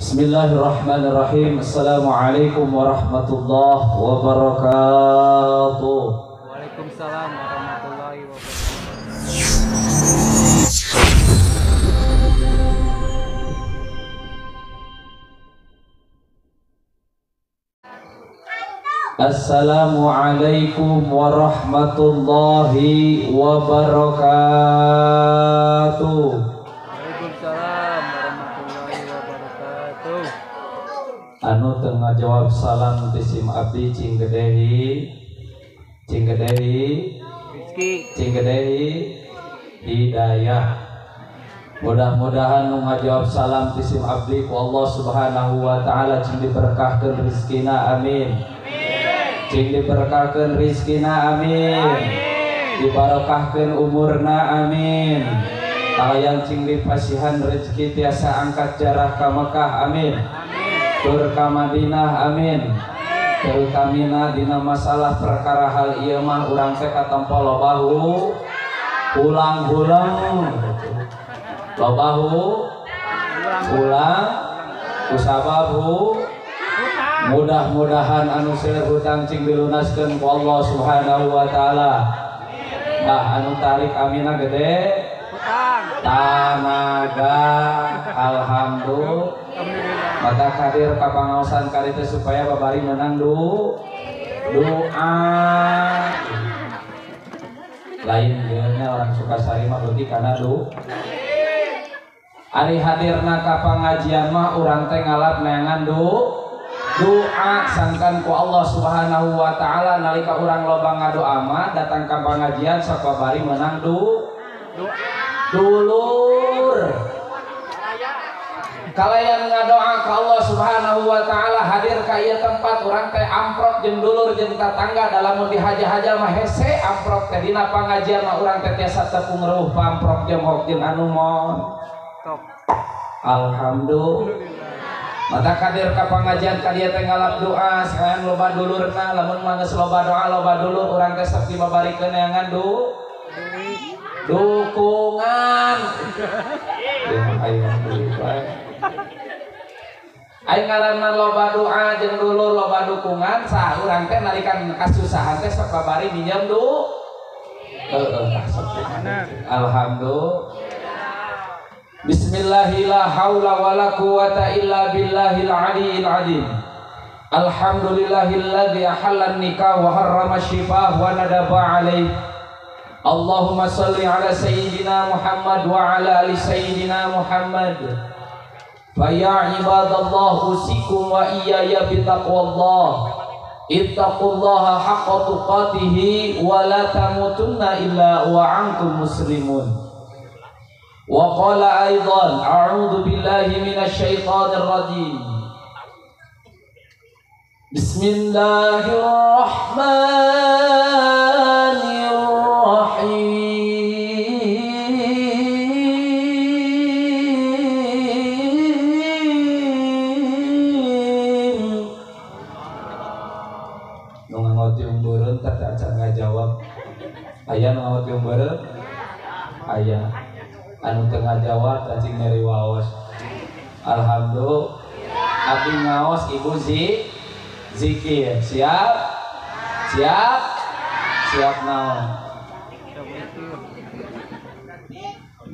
Bismillahirrahmanirrahim. Assalamualaikum warahmatullahi wabarakatuh. Waalaikumsalam warahmatullahi wabarakatuh. Assalamualaikum warahmatullahi wabarakatuh. Waalaikumsalam warahmatullahi wabarakatuh. Anu tengah jawab salam tisim abdi cing gedehi hidayah. Mudah-mudahan nu ngajawab salam tisim abdi ku Allah Subhanahu wa taala cing diberkahkeun rezekina amin. Cing diberkahkeun rizkina amin. Dibarokahkeun umurna amin. Kalian cing dipasihan rezeki tiasa angkat jarak ka Mekah amin. Tur ka Madinah amin. Terutamina dina masalah perkara hal ieu mah urang teh katampo lobahu ulang-ulang. Lobahu ulang kusababu mudah-mudahan anu seueur hutang cing dilunaskeun ku Allah Subhanahu wa taala. Nah anu tarik amina gede tanaga alhamdulillah. Mata kadir ka pangaosan kali teh supaya babari menang doa lain geulna orang Sukasari mah beuti kana doa. Ari hadirna ka pangajian mah urang teh ngalap neangan doa sangkan ku Allah Subhanahu wa taala nalika urang loba ngadoa mah datang ka pangajian sababari menang dulur. Kalayan ngadoa ka Allah Subhanahu wa taala hadir ka ieu tempat urang teh amprok jeung dulur jeung tatangga dalam di haja-haja mah hese amprok teh dina pangajian mah urang teh tiasa tepung reuh pamprok jeung hok jeung anu mon. Alhamdulillah. Mata kadir ka pangajian kadieu teh ngalap doa saean loba dulurna lamun mah geus loba doa loba dulur urang teh sakti babarikeun neangan dukungan. Aing ngaranna loba doa jeung dulur loba dukungan sah urang teh nalikan kasusahan teh sok babari minjem alhamdulillah. Bismillahi la haula wala quwata illa billahil aliyil azim. Alhamdulillahilladzi ahalla an-nikah wa harrama syifah wa nadaba alaih. Allahumma salli ala sayyidina Muhammad wa ala ali sayyidina Muhammad. Fa ya ibadallah usikum wa iyaya bitaqwallah. Ittaqullaha haqqa tuqatih wa la tamutunna illa wa antum muslimun. Wa qala aidan a'udzu billahi minasy syaithanir rajim. Bismillahirrahmanirrahim. Nu ngangoti umbeureun teh acan ngajawab. Aya nu ngangoti umbeureun? Aya. Anu tengah jawab cacing dari waos. Alhamdulillah. Abdi ngaos ibu zikir. Siap naon.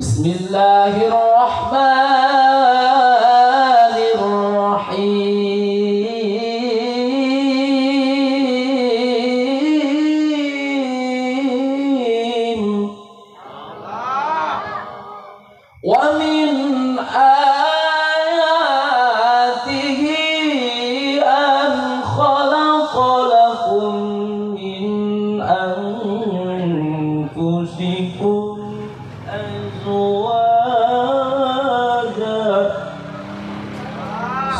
Bismillahirrahmanirrahim. Wa min ayatihi an khalaqa lakum min anfusikum azwaja.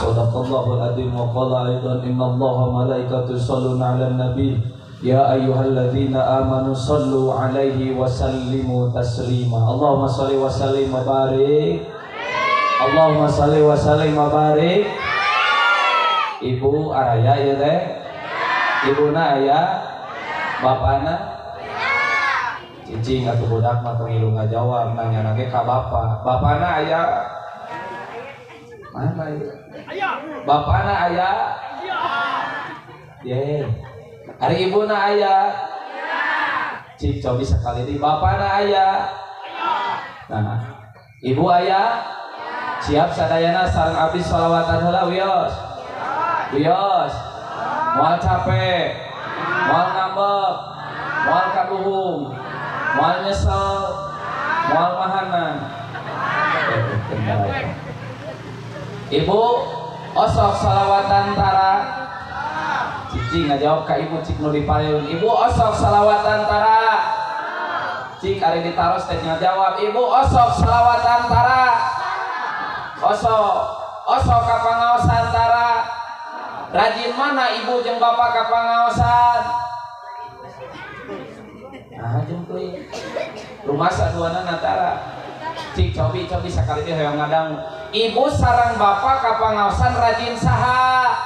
Shadaqallahul adzim wa qala aidan innallaha malaikatahu yusholluna 'alan nabi. Ya ayyuhalladzina amanu sallu alaihi wa sallimu taslima. Allahumma shalli wa sallim wa barik. Allahumma shalli wa sallim wa barik. Ibu araya ya teh? Ibuna aya? Bapana? Cicing atuh budak mah teu ngilu ngajawab nanya nage ka bapa. Bapana aya? Mana ya? Bapana aya? Ye. Ari ibuna aya? Cik cobi sekali di bapana aya? Nah, ibu aya? Siap sadayana sareng abdi sholawatan heula wios. Wios. Moal capek, moal ngambek, moal kaduhung, moal nyesel, moal mahanan. Ibu osok salawatan tara. Cici ngajawab ka ibu cik nu dipayun. Ibu osok salawatan tara. Cik ari ditaros teh ngajawab. Ibu osok salawatan tara. Osok ka pangaosan tara. Rajin mana ibu jeung bapak ka pangaosan? Nah jeung teuing. Rumah saduana natara. Cik cobi sakali teh hoyong ngadang. Ibu sareng bapak ka pangaosan rajin saha?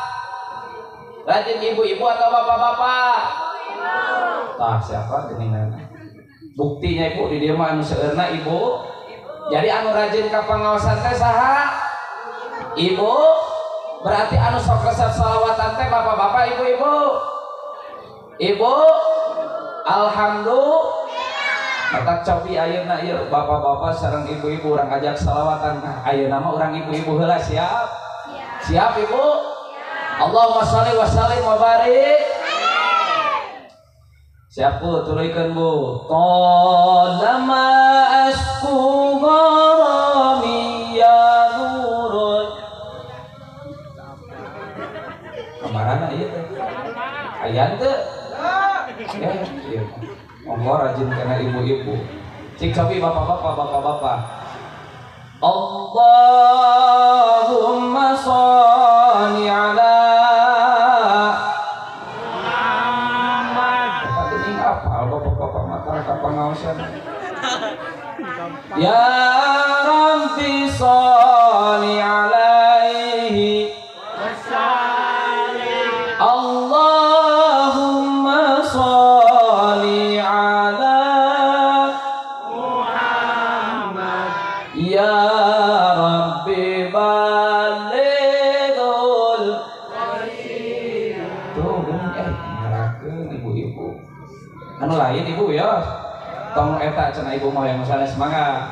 Rajin ibu-ibu atau bapak-bapak? Tah siapa geuningan? Buktinya ibu di dieu mah anu seueurna ibu. Jadi anu rajin ka pangaosan teh saha? Ibu. Berarti anu sok resep shalawatan teh bapak-bapak ibu-ibu. Ibu. Alhamdulillah. Matak cobi ayeuna ieu bapak-bapak sareng ibu-ibu urang ajak shalawatan. Ayeuna mah urang ibu-ibu heula siap? Siap ibu? Allahumma sholli wa sallim wa barik. Siap bu, tuluykeun bu. Qadama asku gharami ya nurun. Kamarana ieu teh. Ayan teh. Ya, monggo rajin kana ibu-ibu. Cik cobi bapak-bapak. Allahumma sholli ala Muhammad. Tadi apal bapak-bapak mata ka pangaosan. Ya Rabbi sholli alaihi wasallim. Allahumma sholli ala Muhammad. Ya Rabbi balighul tuh ngarakeun ibu-ibu anu lain ibu ya tong eta cenah ibu mah yang misalnya semangat.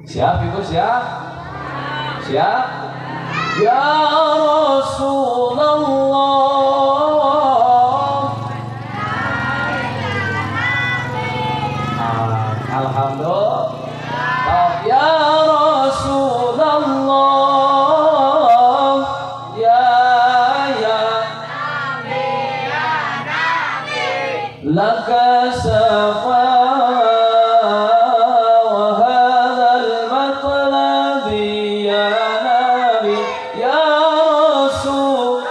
Siap ibu siap ya Rasulullah. Alhamdulillah. Ya Rasulullah. Ya laka safa wa hadzal matlabi ya nabi ya rasul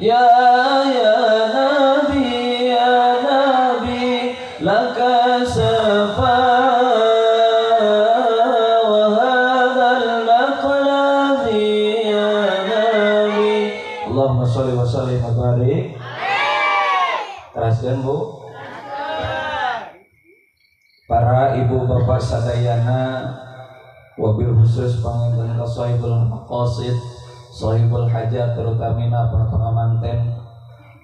ya nabi laka safa wa hadzal matlabi ya nabi. Allahumma sholli wa sallim wa barik. Teraskeun bu. Para ibu bapak sadayana wabil khusus panginten ka sahibul maqasid sahibul hajat terutamina para pangamanten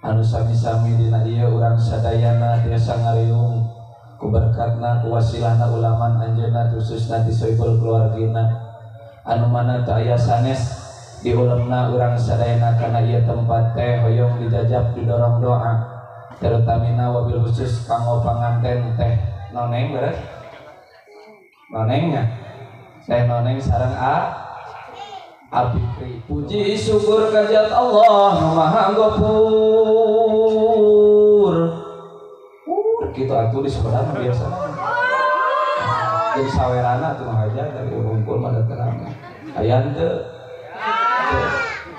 anu sami-sami dina ieu urang sadayana tiasa ngariung ku berkatna ku wasilahna ulaman anjeunna khususna ti sahibul keluargina anu mana teu aya sanes di ulemna urang sadayana kana ieu tempat teh hoyong dijajab didorong doa terutamina wabil khusus kanggo panganten teh noneng beres nonengnya teh noneng sareng Abikri. Puji syukur kajat Allah Maha Ghafur. Gitu atuh di sekolah biasa. Jadi sawerana tuh aja dari rumpul mah terang. Ayan teu.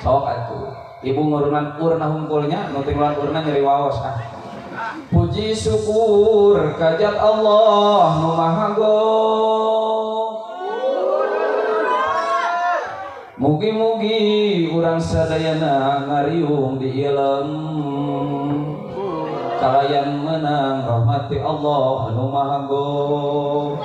Sok atuh. Ibu ngurunan urna hungkulnya, nu tinggalan urna nyeri waos ah. Puji syukur kajat Allah nu Maha Ghafur. Mugi-mugi urang sadayana ngariung di ilem kalayan menang rahmati Allah anu Maha Ghafur.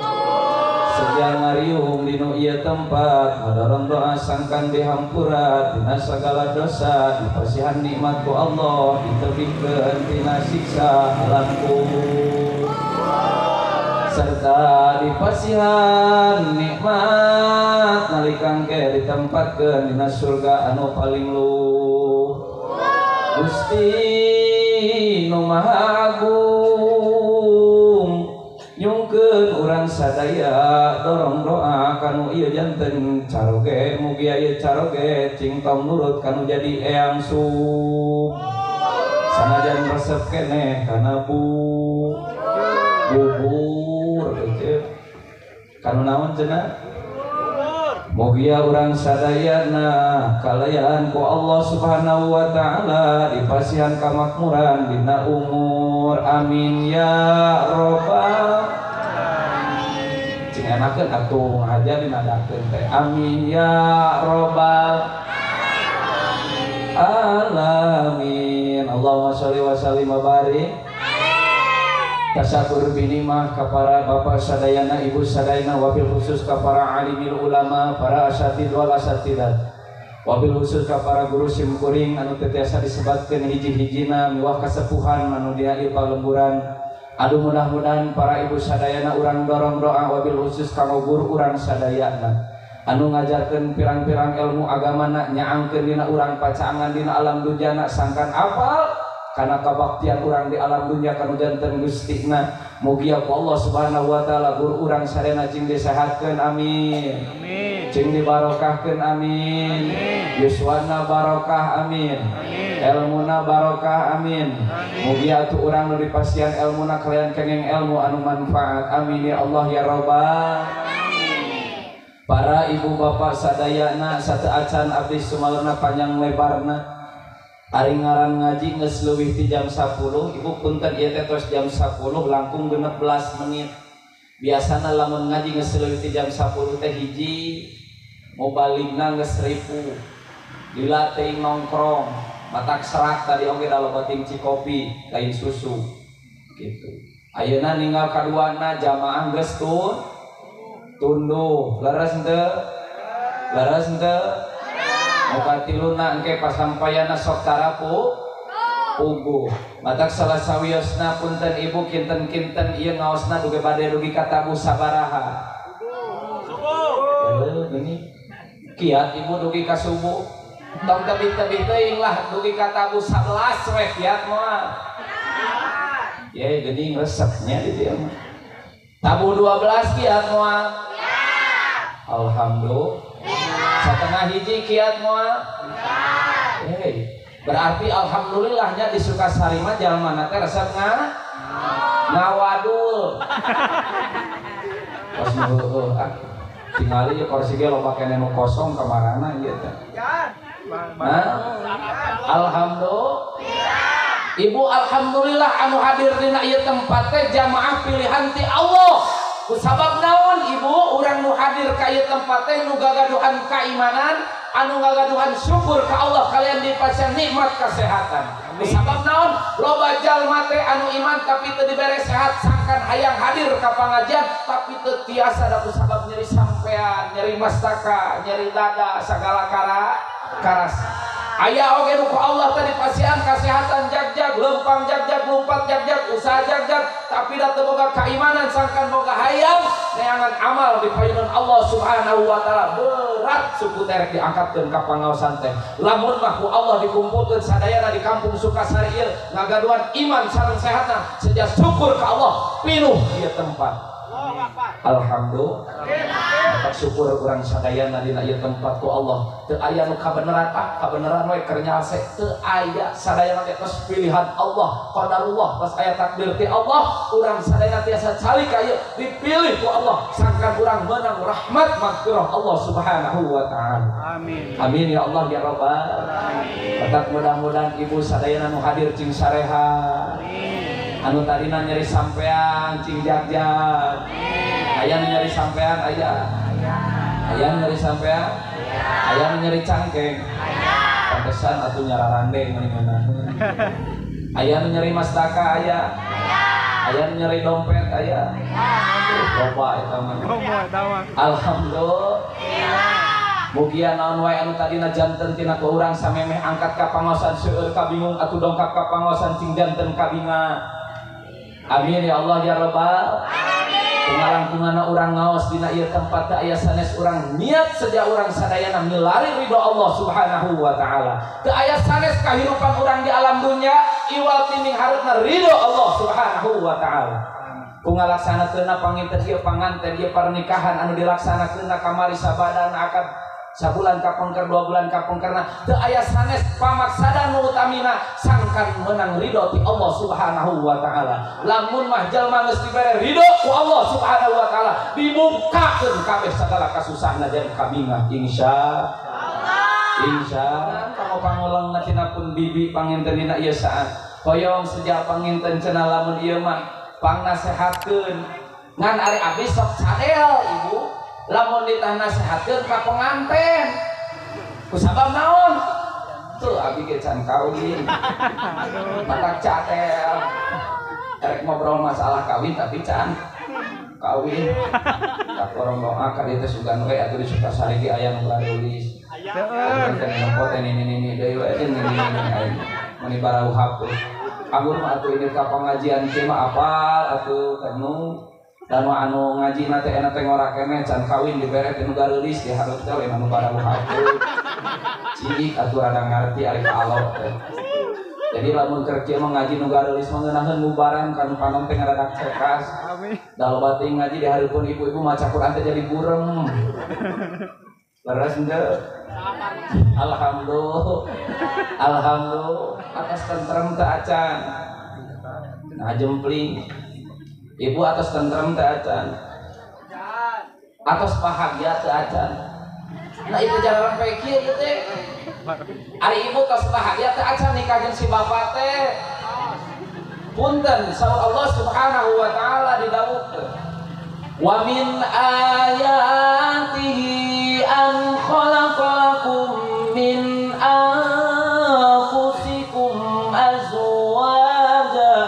Sejak ngariung dinu ieu tempat ngadaron doa sangkan dihampura tina sagala dosa dipasihan nikmat ku Allah ditebikeun tina siksa alam kubur serta dipasihan nikmat nalika engke ditempatkeun dina surga anu paling luhur Gusti nu Maha Agung nyungkeun urang sadaya dorong doa kanu ieu janten caroge mugi ieu caroge cing tong nurut kanu jadi eyang sub sanajan resep keneh kana bubur kanu naon cenah mugi urang sadayana kalayaan ku Allah Subhanahu wa taala dipasihan kamakmuran dina umur amin ya robbal alamin cing enakeun atuh aja dinadakeun teh amin ya robbal alamin Allahumma sholli wa sallim wa barik tasakur binimah ka para bapak sadayana ibu sadayana wabil khusus ka para alimil ulama para asatid wal asatidat wabil khusus ka para guru simkuring anu tetiasa disebatkeun hiji-hijina miwah kasepuhan anu diai palemburan adu mudah-mudahan para ibu sadayana urang dorong doa wabil khusus kanggo guru urang sadayana anu ngajarkeun pirang-pirang ilmu agamana nyaangkeun dina urang pacangan dina alam dunyana sangkan apal karena kabaktian urang di alam dunia kanu janten gustina mugi Allah Subhanahu wa taala guru urang sadayana cing disehatkeun amin cing dibarokahkeun amin yuswana barokah amin ilmuna barokah amin mugi atuh urang nu dipasiehan ilmuna kalian kenging ilmu anu manfaat amin ya Allah ya Rabbal para ibu bapak sadayana sateuacan abdi sumalana panjang lebarna ari ngaran ngaji geus leuwih ti jam 10 ibu punten ieu teh tos jam 10 langkung 16 menit biasana lamun ngaji geus leuwih ti jam 10 teh hiji mobaligna geus 1000 lila teuing nongkrong matak serak tadi oge laloba tingci kopi lain susu gitu ayeuna ninggal kaduana jamaah geus tunduh leres henteu muka tiluna engke pasampayana sok tarapu pugu matak salah sawiosna punten ibu kinten-kinten ieu ngaosna duge bade dugi katabu sabaraha subuh gini kiat ibu dugi ka subuh tong tebih-tebih teuing lah dugi katabu 11 we kiat moal ye geuning resepnya di dieu mah tabu 12 kiat moal alhamdulillah setengah hiji kiat moal berarti alhamdulillahnya di Sukasari mah jalmana teh resep ngawadul pas nu tingali kursi ge loba kene nu kosong kamarana ieu teh alhamdulillah ibu alhamdulillah anu hadir dina ieu tempat teh jamaah pilihan ti Allah kusabab naon ibu urang nu hadir ka ieu tempat teh nu gagaduhan keimanan anu gagaduhan syukur ka Allah kalian dipasihan nikmat kesehatan kusabab naon loba jalma teh anu iman tapi teu dibere sehat sangkan hayang hadir ka pangajian tapi teu tiasa da kusabab nyeri sampean nyeri mastaka nyeri dada sagala karas aya oge nu ku Allah tadi pasihan kesehatan jag-jag lempang jag-jag lumpat jag-jag usaha jag-jag tapi da teu boga keimanan sangkan boga hayang neangan amal dipayunan Allah Subhanahu wa taala berat suku terek diangkatkeun ka pangaosan teh lamun mah ku Allah dikumpulkeun sadayana di kampung Sukasari ieu ngagaduhan iman sareng sehatna sedia syukur ka Allah pinuh ieu tempat alhamdulillah tak syukur urang sadayana dina ieu tempat ku Allah teu aya nu kabeneran we keur nyalse teu aya sadayana teh tos pilihan Allah qadarullah pas aya takdir ti Allah urang sadayana tiasa cali ka ieu dipilih ku Allah sangkan urang meunang rahmat maghfirah Allah Subhanahu wa taala amin ya Allah ya Rabbal alamin mudah-mudahan ibu sadayana nu hadir cing sareha anu tadina nyeri sampean cing jag-jag aya nyeri sampean aya nyeri sampean aya nyeri cangkeng pantesan atuh nyararande meunang aya nyeri mastaka aya Aya nyeri dompet aya. Loba eta mah. Alhamdulillah. Mugia naon wae anu tadina janten tina ku urang samemeh angkat ka pangaosan seueur kabingung atuh dongkap ka pangaosan cing janten kabinga. Amin ya Allah ya Rabbal. Pengalangkungana urang ngaos dina ieu tempat teh aya sanes urang niat saja urang sadayana milari ridho Allah Subhanahu wa taala. Teu aya sanes kahirupan urang di alam dunya iwal timing hareupeuna ridho Allah Subhanahu wa taala. Ku ngalaksanakeunna panginten ieu panganten ieu pernikahan anu dilaksanakeunna kamari sabada akad sabulan kapengker 2 bulan kapengkerna teu aya sanes pamaksada nu utamina sangkan menang ridho ti Allah Subhanahu wa taala. Lamun mah jalma geus dibere ridho ku Allah Subhanahu wa taala dibukakeun kabeh sagala kasusahna jadi kabinga insyaallah. Insyaallah pangolongna tina pun bibi panginten dina ieu saat hoyong sejak panginten cenah lamun ieu mah pangnasehatkeun ngan ari abdi sok cadel ibu lamun ditah nasehatkeun ka penganten kusabab naon tuh abi ge can kawin matak cadel erek ngobrol masalah kawin tapi can kawin tak orang doa ka dieu teh sugan we atuh di Sukasari ge aya nu barulis teh nempoten ini deui we ini mani barau hapus amun mah atuh ini ka pengajian teh mah apal atuh kanu dan anu ngaji nate enak teh ngora keneh can kawin dibere teh nu gareulis dihareup teh lain anu barang hapeu cilik atuh rada ngarti ari ka Allah teh. Jadi lamun keur kieu mah ngaji nu gareulis mah ngeunaheun bubaran kan panon teh ngaradak cekas. Da loba teh ngaji dihareupeun ibu-ibu maca Quran teh jadi burem. Leres henteu? Alhamdulillah. Alhamdulillah atas tentrem teh acan. Nah jempling ibu atas tentrem teh acan, atas bahagia teh acan. Nah itu jalan kayak kieu teh. Ari ibu tos bahagia teh acan nikah jeung si bapa teh. Punten saur Allah Subhanahu wa taala didawukeun. Wa min ayatihi an khalaqakum min anfusikum azwaja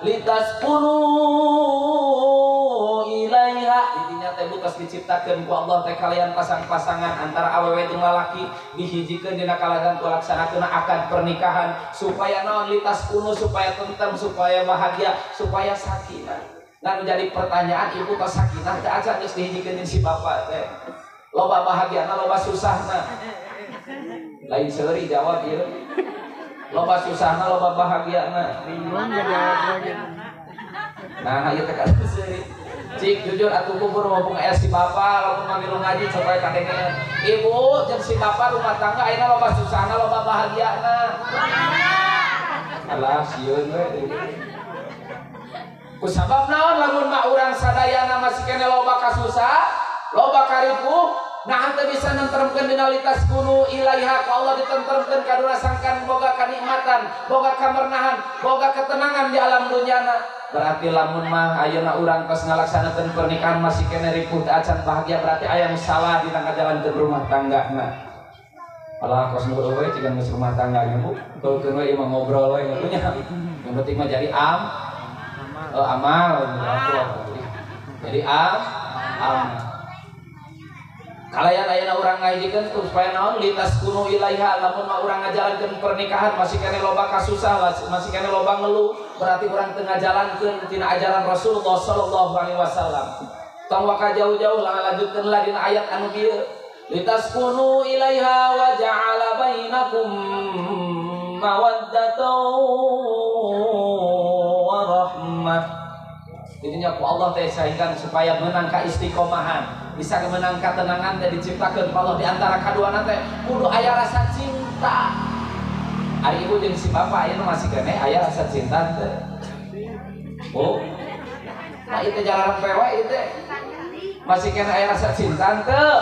litaskunu diciptakeun ku Allah teh kalian pasang-pasangan antara awewe jeung lalaki dihijikeun dina kalagan pelaksanakeun akad pernikahan supaya naon litas kuno supaya tentrem supaya bahagia supaya sakinah. Nah menjadi pertanyaan ibu tos sakinah teh acan geus dihijikeun si bapa teh loba bahagiana loba susahna lain seuri jawab ieu loba susahna loba bahagiana bingung jawab lagi. Nah ieu teh kan seuri cik jujur atuh kubur mumpung aya si bapa lamun mamilu ngaji supaya kadengeun ibu jeung si bapa rumah tangga ayeuna loba susahna loba bahagiana alah sieun we kusabab naon lamun mah urang sadayana masih kene loba kasusah loba karipuh nah henteu bisa nentremkeun dina litas kunu ilaiha ka Allah ditentremkeun kadua sangkan boga kanikmatan boga kamernahan boga ketenangan di alam dunyana. Berarti lamun mah ayeuna urang tos ngalaksanakeun pernikahan masih kene ripuh teu acan bahagia berarti aya nu salah di tangga jalankeun rumah tanggana. Alah kos nu we cigan geus rumah tangga nya Bu. Tulkeun we imah ngobrol we nya. Yang penting mah jadi amal. Jadi amal. Kalayan ayeuna urang ngahijikeun supaya naon litas kuno ilaiha lamun mah urang ngajalankeun pernikahan masih kene loba kasusah masih kene loba ngeluh berarti urang teu ngajalankeun tina ajaran Rasulullah sallallahu alaihi wasallam. Tong waka jauh-jauh lanjutkeunlah dina ayat anu kieu litas kuno ilaiha wa ja'ala bainakum mawaddatan wa rahmah. Jadinya ku Allah teh saingkan supaya menang ka istiqomahan bisa menang ketenangan dan diciptakeun Allah di antara kaduana teh kudu aya rasa cinta. Ari ibu jeung si bapa ayeuna masih kene aya rasa cinta teh. Oh. Nah itu jalan pewe itu masih kene aya rasa cinta teh.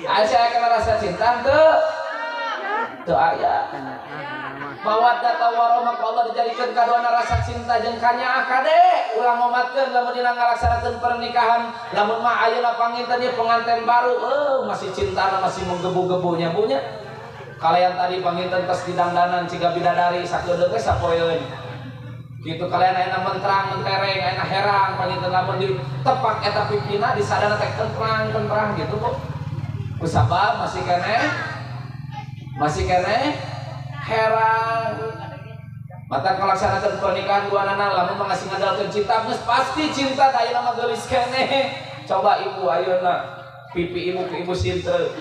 Aya kene rasa cinta teh. Teu aya. Mawaddah warahmah Allah dijadikeun kaduana rasa cinta jeung kanyaah kade ulang ngomatkeun lamun dina ngalaksanakeun pernikahan lamun mah ayeuna panginten ieu pengantin baru masih cintana masih menggebu-gebunya punya kalayan tadi panginten tos didangdanan ciga bidadari sakeudeuh teh sapoeun gitu kalian enak menterang mentereng enak herang panginten lamun ditepak eta pipina di sadana teh tentrang gitu kok kusabab masih kene herang mata ngalaksanakeun pernikahan dua anak lamun mengasih ngandalkeun cinta geus pasti cinta da ayeuna mah geulis kene coba ibu ayeuna pipi ibu ke ibu sintre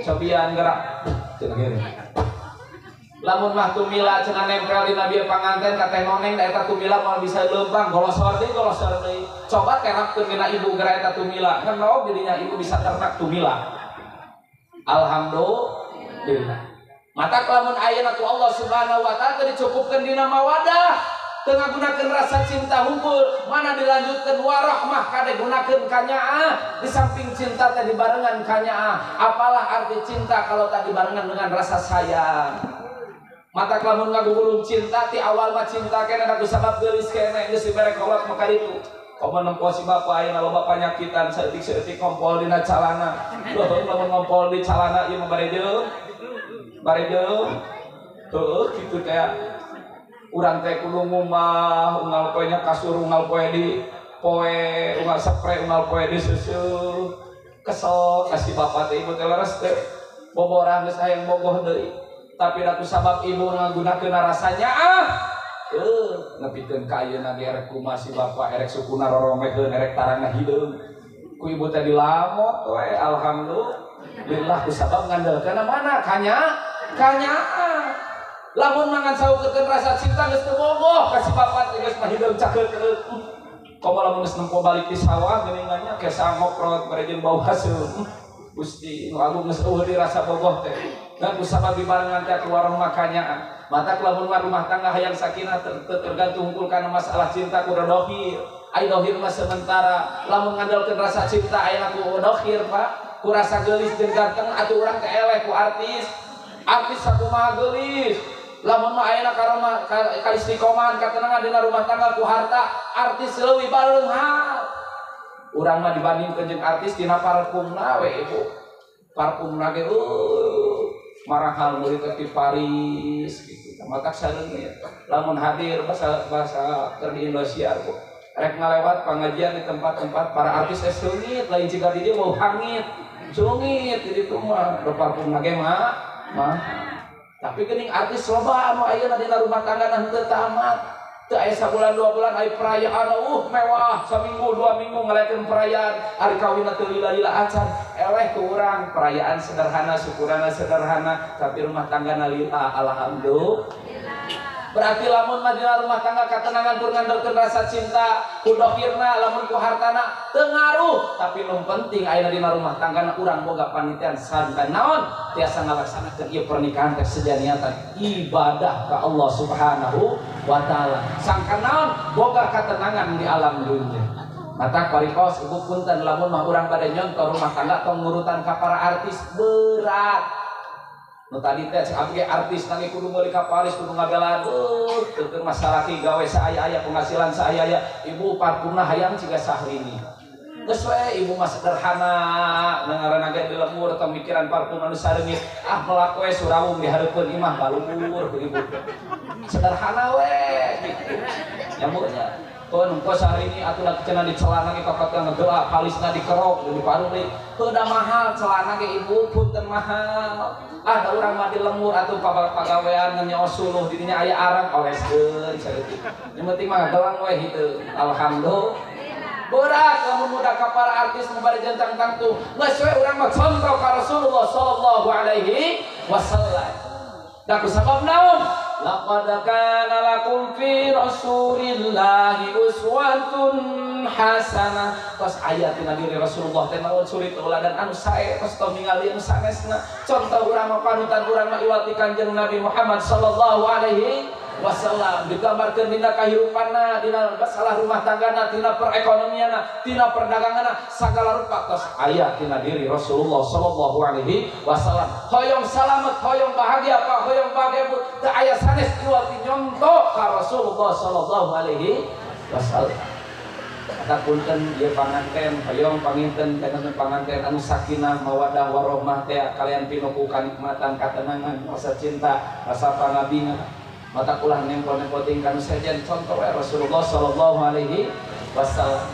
cobian gerak cenah gini lamun mah tumila cenah nempel di nabi panganten ka teh noneng da eta tumila moal bisa leumpang golosor deui coba terapkeun dina ibu gerak eta tumila kan naon dirinya ibu bisa ternak tumila alhamdulillah mata kelamun ayeuna ku Allah Subhanahu wa taala dicukupkeun dina mawadah teu ngagunakeun rasa cinta hungkul mana dilanjutkeun warahmah kade gunakeun kanyaah di samping cinta teh dibarengan kanyaah apalah arti cinta kalau tak dibarengan dengan rasa sayang mata kelamun ngagugulung cinta ti awal mah cinta kene da kusabab geulis kene geus dibere kolot maka ditu komo nempo si bapa ayeuna loba panyakitan saeutik-saeutik ngompol dina calana lamun ngompol di calana ieu mah barejeung gitu kayak urang teh kudu ngumah unggal poe nya kasur unggal poe di poe unggal spray unggal poe di susu kesel kasih bapak teh ibu teh leres teh boborang geus hayang bogoh deui tapi da kusabab ibu ngagunakeun rasanya nepikeun ka ayeuna ge erek kumaha si bapak erek sukuna roromekeun erek tarangna hideung ku ibu teh dilamot we alhamdulillah kusabab ngandalkeun mana kanyaah lamun mangan saukeun rasa cinta geus teu bogoh ka si bapak teh geus mah hideung cakeut komo lamun geus nempo balik di sawah geuningannya kesa ngoprot barejeun bau haseum Gusti nu agung geus eueuh dirasa bogoh teh dan kusabab dibarengan teh keluar rumah kanyaah mata lamun rumah tangga hayang sakinah tergantung hungkul kana masalah cinta kudu dohir ai dohir mah sementara lamun ngandalkeun rasa cinta aya ku dohir Pak ku rasa geulis jeung ganteng atuh urang teh eleh ku artis sakumaha geulis lamun mah ayeuna ka istiqomah katenangan dina rumah tangga ku harta artis leuwih baleung hal urang mah dibandingkeun jeung artis dina parfumna we ibu parfumna ge marahal murid di Paris gitu maka sareungnya lamun hadir bahasa keur di Indonesia rek ngalewat pengajian di tempat-tempat para artis seungit lain jika di dia mau hangit sungit jadi itu mah parfum ge mah tapi geuning artis loba anu ayeuna dina rumah tangga teu tamat teu aya sabulan 2 bulan aya perayaan mewah saminggu 2 minggu ngalekeun perayaan ari kawinna teu lila-lila acan eleh ku urang perayaan sederhana syukurana sederhana tapi rumah tanggana lila alhamdulillah berarti lamun mah dina rumah tangga katenangan kur ngandalkeun rasa cinta ku dohirna lamun ku hartana teu ngaruh tapi nu penting ayeuna dina rumah tanggana urang boga panitian santai naon tiasa ngalaksanakeun ieu pernikahan teh sejaniatan ibadah ka Allah Subhanahu wa taala sangkan naon boga katenangan di alam dunya mata parikos ibu punten lamun mah urang bade nyontor rumah tangga tong ngurutan ka para artis berat nu tadi teh cek abdi artis nangge kudu meuli ka Paris kudu ngabelaan teu masalah ki gawe saaya-aya penghasilan saaya-aya ibu parfumna hayang ciga Syahrini geus we ibu mah sederhana ngaranna ge di lemur teu mikiran parfum anu sareungit melak we surawung dihareupeun imah balumur ku ibu sederhana we gitu nyamuknya nungko sehari ini atuh cenah di celana ge kokot ngegeulak alisna dikerok di paruri teu da mahal celana ge ibu punten mahal ada urang mah di lemur atuh pagawean ngenyos suluh di dinya aya arang oleskeun saeutik yang penting mah gelang we hideung alhamdulillah berat lamun muda ka para artis nu bade jentang tangtu geus we urang mah contoh ka Rasulullah sallallahu alaihi wasallam da kusabab naon laqad kana lakum fi rasulillahi uswatun hasanah tos ayatina diri Rasulullah teh naon suri tauladan anu sae tos tong ningali anu sanesna contoh urang mah panutan urang mah iwati Kanjeng Nabi Muhammad sallallahu alaihi wasallam digambarkeun dina kahirupanna dina masalah rumah tanggana dina perekonomianna dina perdaganganna sagala rupa tos aya tina diri Rasulullah sallallahu alaihi wasallam hoyong salamet hoyong bahagia apa hoyong bahagia teu aya sanes iwati nyonto ka Rasulullah sallallahu alaihi wasallam kata punten ieu panganten hoyong panginten kana panganten anu sakinah mawadah warahmah teh kalian pinuku kanikmatan katenangan rasa cinta rasa pangabingan mata ulah nempel-nempoting kanu sejen contoh Rasulullah sallallahu alaihi wasallam.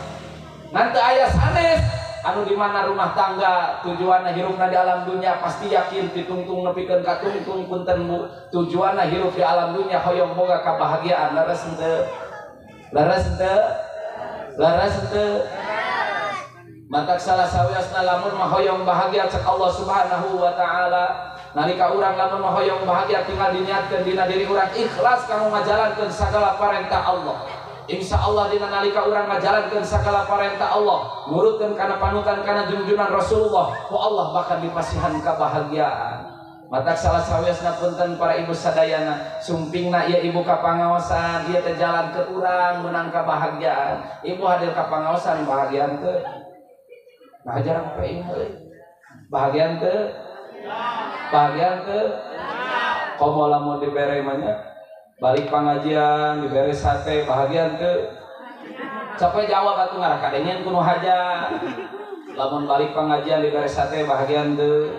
Nanti aya sanes anu di mana rumah tangga tujuanna hirupna di alam dunia pasti yakin ditungtung nepikeun ka tungtung punten tujuanna hirup di alam dunia hoyong boga kabahagiaan laras henteu mata salah sawiasna lamun mah hoyong bahagia cek Allah Subhanahu wa taala nalika urang lamun mah hoyong bahagia tinggal diniatkeun dina diri urang ikhlas kanggo ngajalankeun sagala parentah Allah. Insya Allah dina nalika urang ngajalankeun sagala parentah Allah nurutkeun kana panutan kana junjunan Rasulullah ku Allah bakal dipasihan kebahagiaan. Mata salah sawiasna punten para ibu sadayana sumpingna ieu ibu ka pangaosan ieu teh jalan ke urang meunang kebahagiaan. Ibu hadir ka pangaosan bahagiaan teu nah jarang apa ieu bahagiaan teu komo lamun dibere mah nya balik pengajian dibere sate bahagian teu capek jawab atuh ngarah kadengeun kuno haja lamun balik pengajian dibere sate bahagian teu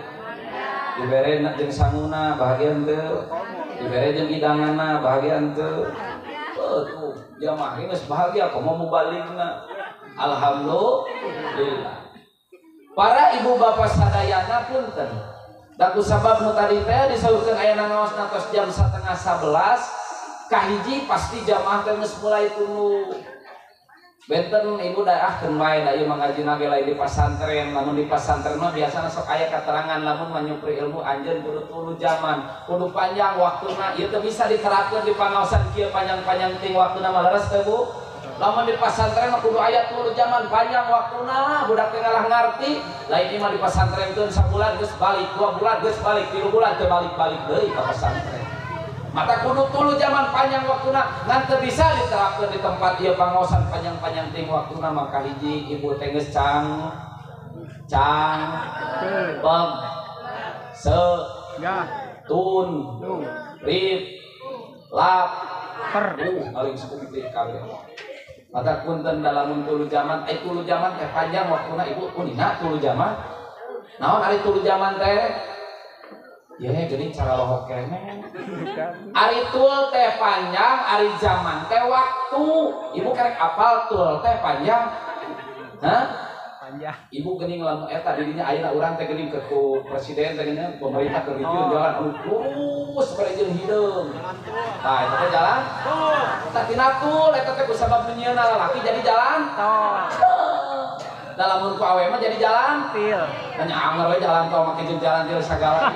dibere jeung sanguna bahagian teu dibere jeung idanganna bahagian teu tuh jamaah geus bahagia komo mubaligna alhamdulillah. Para ibu bapak sadayana punten daku sabab nu tadi teh disaurkeun aya ngaos natos jam 10:30 kahiji pasti jamaah teh geus mulai tunu benten ibu daahkeun wae da ieu mangajina ge lain di pasantren lamun di pasantren mah biasana sok aya katerangan lamun manyupri ilmu anjeun kudu tulu zaman kudu panjang waktuna ieu teh bisa diterapkeun di pangaosan kieu panjang-panjang ting waktuna mah leres teh Bu. Lamun di pasantren mah kudu aya tulu zaman panjang waktuna budak teh ngalah ngarti lain ieu mah di pasantren teh sabulan geus balik 2 bulan geus balik 3 bulan teu balik-balik deui ka pasantren. Maka kudu tulu zaman panjang waktuna ngan teu bisa diterapkeun di tempat ieu pangaosan panjang-panjang ting waktuna maka hiji ibu teh geus cang bang se tun rip lap paling seputik kabeh. Maka punten dalam tulu zaman tulu zaman teh panjang waktuna ibu punina tulu zaman naon ari tulu zaman teh ya geuning cara lohok keneh ari tul teh panjang ari zaman teh waktu ibu karek apal tul teh panjang panjang ibu geuning lamun eta dirinya ayeuna urang teh geuning ke ku presiden teh geuning pemerintah keur dijieun jalan lurus bare jeung hideung tah eta teh jalan tapi natul eta teh kusabab nyieun lalaki jadi jalan dalam ku awe mah jadi jalan til tanya anger we jalan tol make jeung jalan til sagala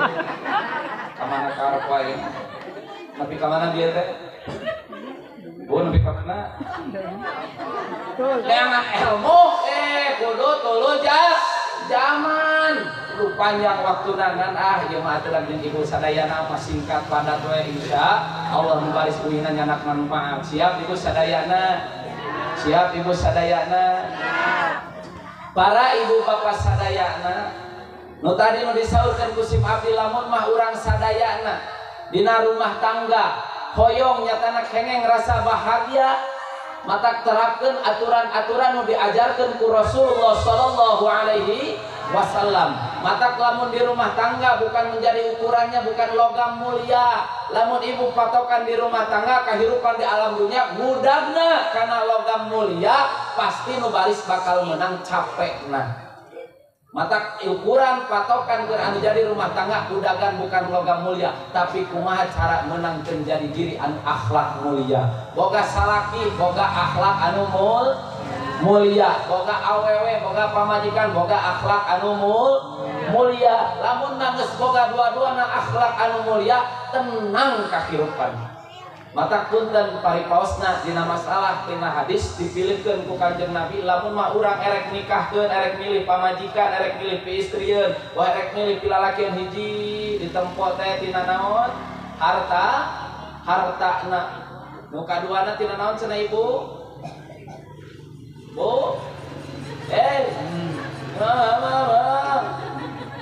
kamana karep wae nepi ka mana dia teh bu nepi ka mana dengan ilmu kudu tulu zaman kudu panjang waktuna ngan ieu mah aturan jeung ibu sadayana mah singkat padat we insya Allah mubaris uihna nyanak manfaat siap ibu sadayana para ibu bapak sadayana nu tadi nu disaurkeun ku Sim Abdi lamun mah urang sadayana dina rumah tangga hoyong nyatana kengeng rasa bahagia mata terapkeun aturan-aturan nu diajarkeun ku Rasulullah sallallahu alaihi wasallam. Mata lamun di rumah tangga bukan menjadi ukurannya bukan logam mulia. Lamun ibu patokan di rumah tangga kehidupan di alam dunia budagna karena logam mulia pasti nu baris bakal menang capek nah. Mata ukuran patokan keur anu jadi rumah tangga budagan bukan logam mulia tapi kumaha cara menang jadi diri anu akhlak mulia boga salaki boga akhlak anu mulia boga awewe boga pamajikan boga akhlak anu mulia lamun geus boga dua-duana akhlak anu mulia tenang kahirupan. Mata punten paripaosna dina masalah tina hadis dipilihkeun ku Kanjeng Nabi lamun mah urang erek nikahkeun erek milih pamajikan erek milih piistrieun wah erek milih pilalakieun hiji ditempo teh tina naon hartana nu kaduana tina naon cenah ibu bu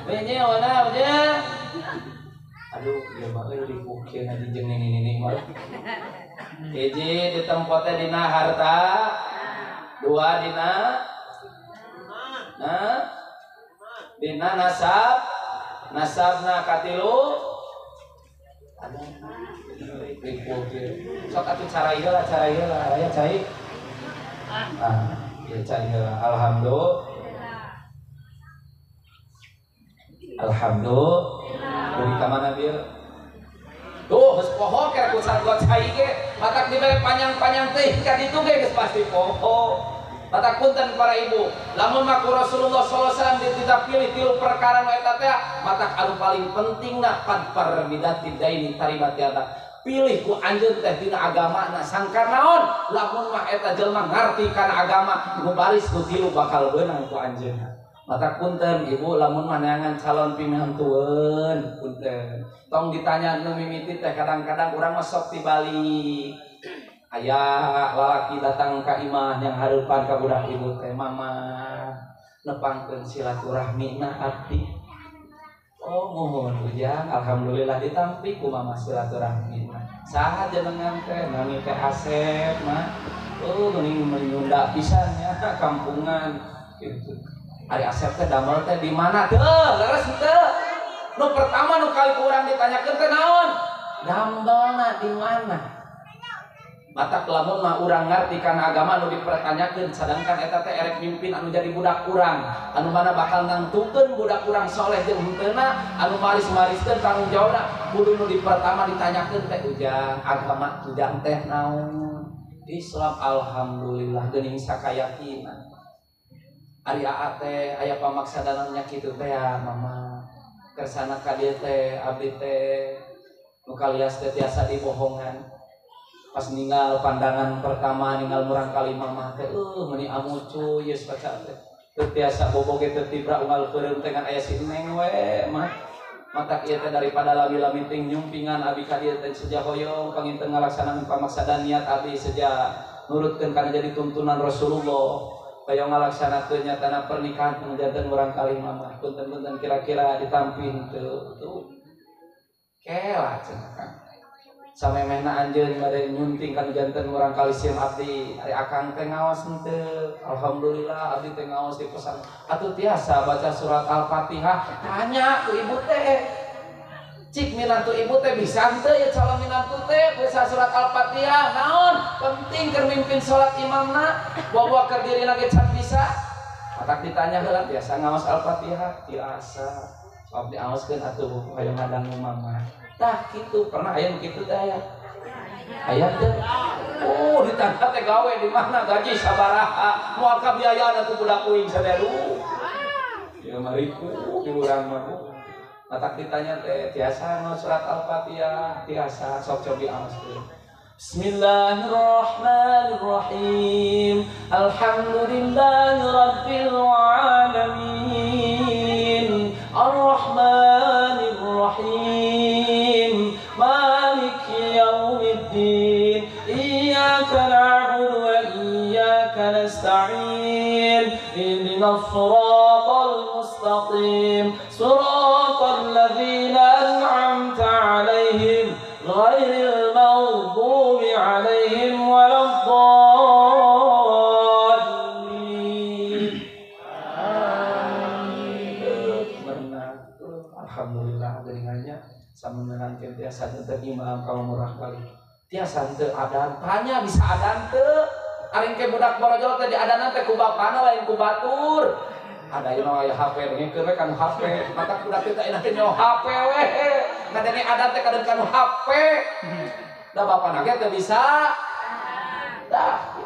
benye wana aduh ya bakal dipukir nanti jeung ini mah hiji ditempotnya dina harta dua dina nasabna katilu ripul kieu sok atuh cara ieu lah aya cai ya cai heula alhamdulillah beri ka mana bieu tuh geus poho kira ku sarua cai ge matak dibere panjang-panjang teh ka ditu ge geus pasti poho. Mata punten para ibu, lamun maku Rasulullah SAW tidak pilih tilu perkara nu eta teh, mata anu paling penting na padpar bidati daini tarimat tiata. Pilih ku anjeun teh dina agamana sangkar naon? Lamun mah eta jelema ngarti kana agama, nu baris ku tilu bakal beunang ku anjeun. Mata punten ibu, lamun manangan calon pimantueun, punten. Tong ditanya nu mimiti teh kadang-kadang urang mah sok tibalik. Aya lalaki datang ka imah yang hareupan ka budak ibu teh mama nepangkeun silaturahmi na abdi. Oh mohon ujang alhamdulillah ditampi ku mama silaturahmi. Saha jenengan teh nami teh Asep mah. Oh geuning menyunda pisan nya kampungan kitu. Ari Asep teh damel teh di mana teh? Leres teu. Nu pertama nu kali ku urang ditanyakeun teh naon? Damelna di mana? Mata lamun mah urang ngarti kana agama anu dipertanyakeun sedangkan eta teh erek mimpin anu jadi budak urang anu mana bakal ngangtukeun budak urang soleh jeung heuteuna anu maris-mariskeun tanggung jawabna kudu nu pertama ditanyakeun teh ujang agama ujang teh naon Islam alhamdulillah geuning sakayakinan ari aa teh aya pamaksadanan nya kitu teh ya mama kersana ka dieu teh abdi teh nu kalias teh tiasa dibohongan pas ninggal pandangan pertama ninggal murang kali mama teh meuni amucu yeus baca teh teu tiasa boboge teu tibra unggal peureum teh ngan aya si neng we mah matak ieu teh daripada lami-lami ting nyumpingan abi ka dieu teh seja hoyong panginten ngalaksanakeun pamaksadan niat abi seja nurutkeun kana jadi tuntunan Rasulullah hoyong ngalaksanakeun nyatana pernikahan janten murang kali mama punten-punten kira-kira ditampin teu kela cenah samemehna anjeun bade nyunting kana janten urang kali sieun abdi ari akang teh ngaos henteu alhamdulillah abdi teh ngaos di pesan atuh tiasa baca surat Al-Fatihah tanya ku ibu teh cik minantu ibu teh bisa henteu ya calon minantu teh baca surat Al-Fatihah naon penting keur mimpin salat imamna bawa keur dirina ge can bisa matak ditanya heula biasa ngaos Al-Fatihah tiasa abdi aoskeun atuh hayang ngadangu mama tah kitu pernah aya kitu teh aya teh ditanya teh gawe di mana gaji sabaraha moal ka biayana tuh budak uing saderu ya mariku di urang mah matak ditanya teh tiasa ngaos surat Al-Fatihah tiasa sok cobi aoskeun Bismillahirrahmanirrahim Alhamdulillahirabbil alamin Ar-Rahmanirrahim Maliki yaumiddin Iyyaka na'budu wa iyyaka nasta'in Ihdinas siratal mustaqim Siratal ladzina an'amta 'alaihim ghairil maghdubi 'alaihim waladdallin. Alhamdulillah geuningannya samuneunan teh tiasa teu imam ka murah kali. Tiasa teu adan, tanya bisa adan teu? Ari ke budak borojol teh diadanan teh ku bapana lain ku batur. Ada yang aya HP ngeukeun we kan HP, mata budak teh enak teh nyawa HP we. Ngadenge adan teh kadang kanu HP. Da bapana ge teu bisa. Dah.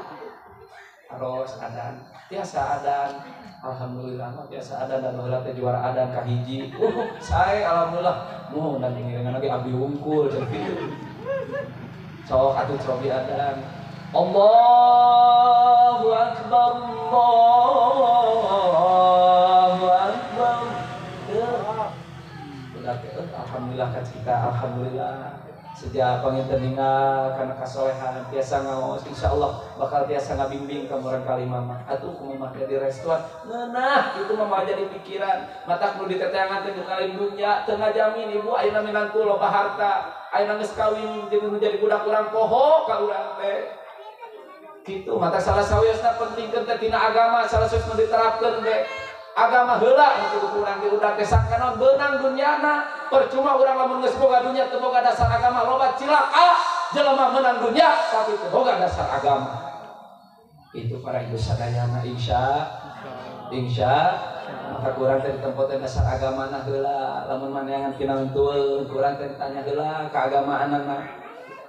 Harus adan. Tiasa adan. Alhamdulillah biasa adan dan baheula teh juara adan ka hiji. Sae alhamdulillah. Dan ngiringan lagi abdi wungkul jeung kitu. Sok atuh cobi adan. Allahu akbar Allahu akbar. Alhamdulillah kacita alhamdulillah. Sejak panginten ninggal karena kasolehan biasa ngaos insyaallah bakal biasa ngabimbing ka murang kali mama atuh kumaha jadi restoran ngeunah itu mah jadi pikiran matak nu diteteangan teh kali dunya teu ngajamin ibu ayeuna minantu loba harta ayeuna geus kawin jadi budak urang poho ka urang teh kitu mata salah sawiosna pentingkeun teh tina agama salah sawiosna diterapkeun teh agama heula nu kudu urang diudag teh sangkana beunang dunyana percuma urang lamun geus boga dunya teu boga dasar agama loba cilaka jelema menang dunia tapi teu boga dasar agama. Itu para ibu sadayana insya maka kurang tadi tempat dasar agama na heula lamun maneangan kinantueun kurang tadi tanya heula keagamaanna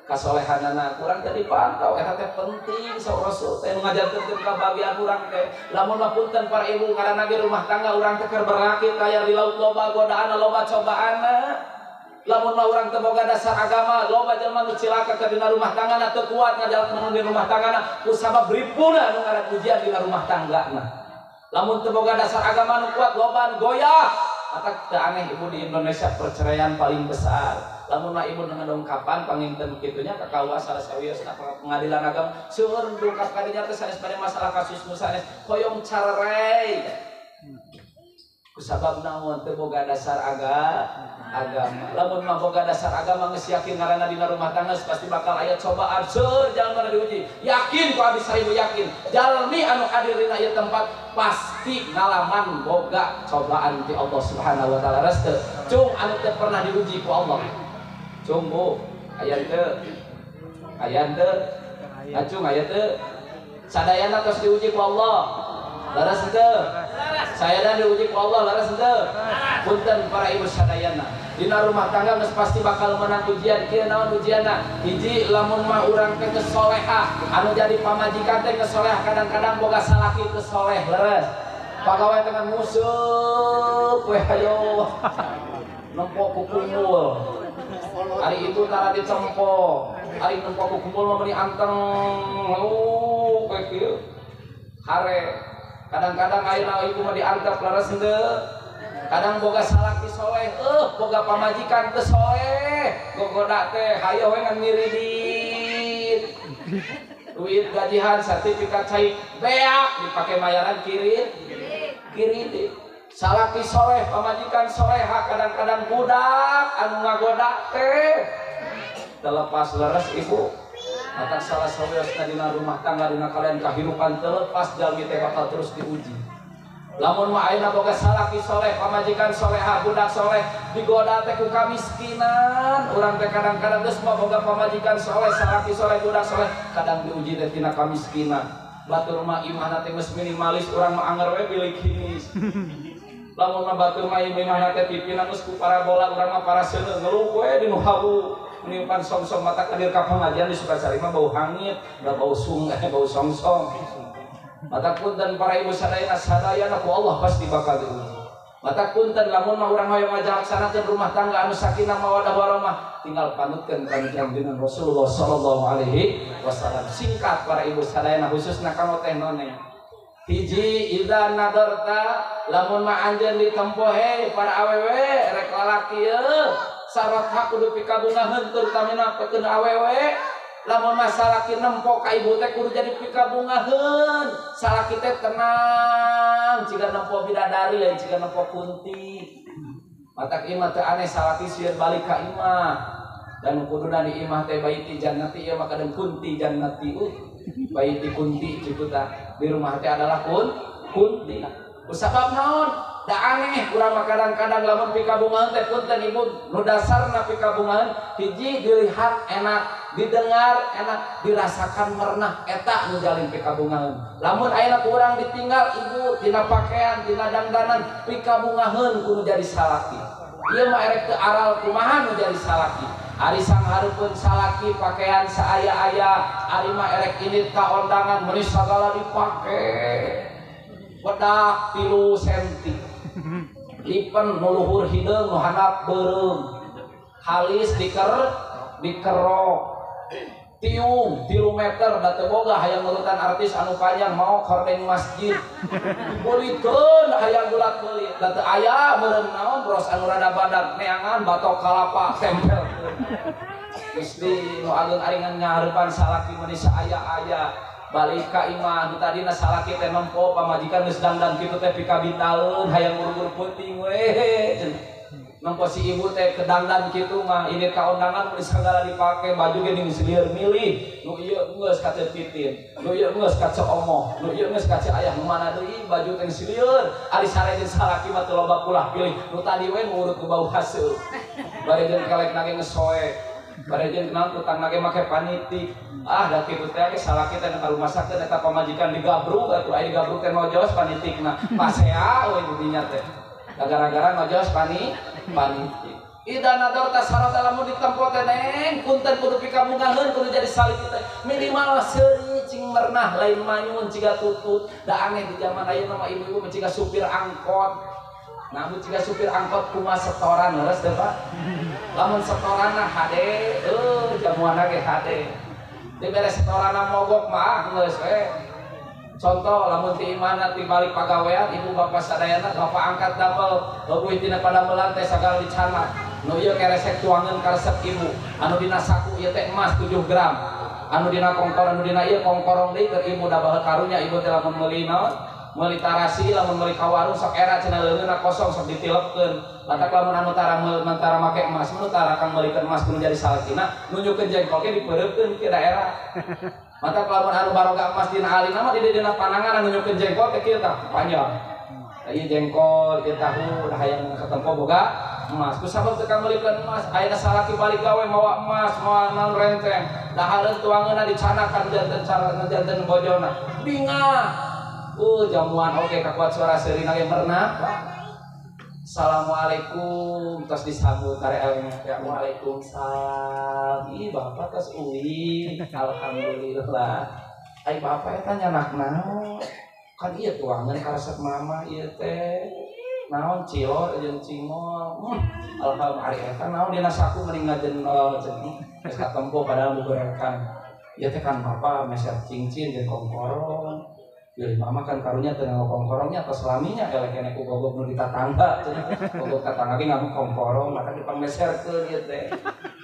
kasolehanana kurang tadi pantau eta teh penting saur Rasul teh ngajarkeun ka bagian urang teh lamun punten para ibu ngaranna ge rumah tangga urang teh keur berakit layar di laut loba godaana loba cobaanna lamun mah urang teu boga dasar agama loba jelema nu cilaka ka dina rumah tanggana teu kuat ngajalankeun di rumah tanggana kusabab ribuna nu ngaran ujian dina rumah tanggana. Lamun teu boga dasar agama nu kuat loba goyah. Mata teu aneh ibu di Indonesia perceraian paling besar. Lamun mah ibu dengan dongkapan panginten kitunya ka KUA salasawieusna pengadilan agama seueur dongkap ka dinya teh sanes pada masalah kasus nu sanes hoyong cerai. Kusabab naon teu boga dasar agama. Lamun mah boga dasar agama geus yakin ngaranna dina rumah tangga pasti bakal aya cobaan seueur jalma diuji. Yakin ku abdi saribu yakin. Jalmi anu hadir dina ieu tempat pasti ngalaman boga cobaan ti Allah Subhanahu wa taala reste. Cung anu teu pernah diuji ku Allah. Cung bu, aya teu? Aya teu? Acung aya teu? Sadayana tos diuji ku Allah. Laras henteu? Sayana diuji ku Allah laras henteu? Punten para ibu sadayana. Dina rumah tangga geus pasti bakal menang ujian. Kieu naon ujianna? Hiji lamun mah urang teh geus solehah, anu jadi pamajikan teh geus soleh kadang-kadang boga salaki geus soleh leres. Pagawe dengan musuh we hayo. Nempo ku kumpul. Hari itu tara ditempo. Hari nempo ku kumpul mah meuni anteng. We kieu. Hare kadang-kadang ayeuna ibu mah diantep laras henteu. Kadang boga salaki soleh, boga pamajikan teu soleh. Gogoda teh hayo we ngan ngiridit. Duit gajihan sertifikat cai beak dipake bayaran kiridit. Salaki soleh, pamajikan soleha kadang-kadang budak anu ngagoda teh. Terlepas leres ibu. Mata salah saweusna dina rumah tangga dina kalian kahirupan terlepas jalmi teh bakal terus diuji. Lamun mah ayeuna boga salaki soleh, pamajikan soleha, budak soleh, digoda teh ku kamiskinan. Urang teh kadang-kadang geus mah boga pamajikan soleh, salaki soleh, budak soleh, kadang diuji teh tina kamiskinan. Batur mah imahna teh geus minimalis, urang mah anger we bilik hinis. Lamun mah batur mah imahna teh pipina geus ku parabola, urang mah paraseuneu ngeluh we di nu habu. Niupan song-song mata kadir ka pengajian di Sukasari mah bau hangit, da bau sungai, bau song-song. Mata punten para ibu sadayana ku Allah pasti bakal diuji. Mata punten lamun mah urang hoyong ngajalaksanakeun rumah tangga anu sakinah mawaddah warahmah tinggal panutkeun kanjeng Nabi Rasulullah sallallahu alaihi wasallam. Singkat para ibu sadayana khususna kanggo teh none. Hiji idza nadarta lamun mah anjeun ditempo he para awewe rek lalaki yeuh syarat hak kudu pikabungaheun terutama pekeun awewe. Lamun masalah ki nempo ka ibu teh kudu jadi pikabungaheun. Salaki teh tenang jika nempo bidadari lain jika nempo kunti. Matak imah teh aneh salaki sieun balik ka imah. Dan kuduna di imah teh baiti jannati ieu mah kadang kunti jannati baiti kunti ciputa. Di rumah teh adalah kunti. Kusabab naon? Da aneh urang mah kadang-kadang lamun pikabungaheun teh punten ibu nu dasarna pikabungaheun hiji dilihat enak, didengar enak, dirasakan merenah eta nu jalin pikabungaheun. Lamun ayeuna ku urang ditinggal ibu tina pakaian, tina dandanan pikabungaheun kudu jadi salaki. Ieu mah erek teu aral kumaha nu jadi salaki. Ari sanghareupeun salaki pakaian saaya-aya, ari mah erek indit ka ondangan meuni sagala dipake. Bedak 3 senti. Lipen nu luhur hideung nu handap beureum. Halis dikerok. Tiung 3 meter da teu boga hayang nurutan artis anu panjang mau hordeng masjid. Dibeulikeun hayang bulat beulit. Da teu aya meureun naon bros anu rada badak neangan batok kalapa tempel. Geus di nu ageung aringan ngahareupan salaki meuni saaya-aya. Balik ka imah di tadina salaki teh nempo pamajikan geus dandan kitu teh pikabitaleun hayang buru-buru peuting we. Nempo si ibu teh kedangdan kitu mah ini ka undangan geus sagala dipake baju ge geus lieur milih. Nu ieu geus ka teu titin, nu ieu geus ka omoh, nu ieu geus ka ayah nu mana deui baju teh geus lieur. Ari sare jeung salaki mah teu loba kulah pilih. Nu tadi we ngurut ku bau haseul. Bari jeung kelek nage geus soe. Barejeun naon utang nage make panitik. Ah da kitu teh ge salaki teh ka rumah sakit eta pamajikan digabruk atuh aya digabruk teh nojos panitikna. Pasea euy didinya teh. Gara-gara nojos panitik. Ida nador tasarot alamun ditempo teh neng punten kudu pikamungaheun kudu jadi salib teh minimal seuri cing mernah lain manyun ciga tutut da aneh di zaman ayeuna mah ibu-ibu ciga supir angkot namun ciga supir angkot kumaha setoran leres teh Pak lamun setoranna hade jamuana ge hade di beres setoranna mogok mah geus contoh lamun ti imana ti balik pagawean ibu bapak sadayana bapak angkat dapel leuwih tina padamelan teh sagala dicanak nu ieu keresek tuangeun ka resep ibu anu dina saku ieu teh emas 7 gram anu dina kongkor anu dina ieu kongkorong deui keur ibu da baheula karunya ibu teh lamun meuli naon meuli tarasi lamun meuli ka warung sok era cenah leungeunna kosong sok ditilepkeun matak lamun anu tara make emas nu tara kang meulikeun emas kudu jadi salakina nunjukkeun jengkol ge dipeureupkeun ke daerah matak lamun anu baroga emas dina alina mah di dina panangan anu nunjukkeun jengkol teh kieu tah panjang ieu jengkol ieu tahu da hayang katempo boga emas ku sabab teu kang meulikeun emas ayeuna salaki balik gawe mawa emas mawa naon renteng dahareun tuangeunna dicanakan janten bojona bingah jamuan oke kakuat suara seurina ge mernah Assalamualaikum tos disambut kare eleng ya Waalaikumsalam ih bapak tos uwi alhamdulillah ai bapak eta nyanak naon kan ieu tuangeun ka resep mama ieu teh naon cilor jeung cimol alhamdulillah ari eta naon dina saku mending ngajenol cenah geus katempo padahal buberekan ieu teh kan bapak meser cincin jeung kongkorong jadi mama kan karunya tengah kongkorongnya atau selaminya elek kene ku gogok nu di tatangga cenah gogok tatangga ge ngamu kongkorong maka dipangmeserkeun ieu teh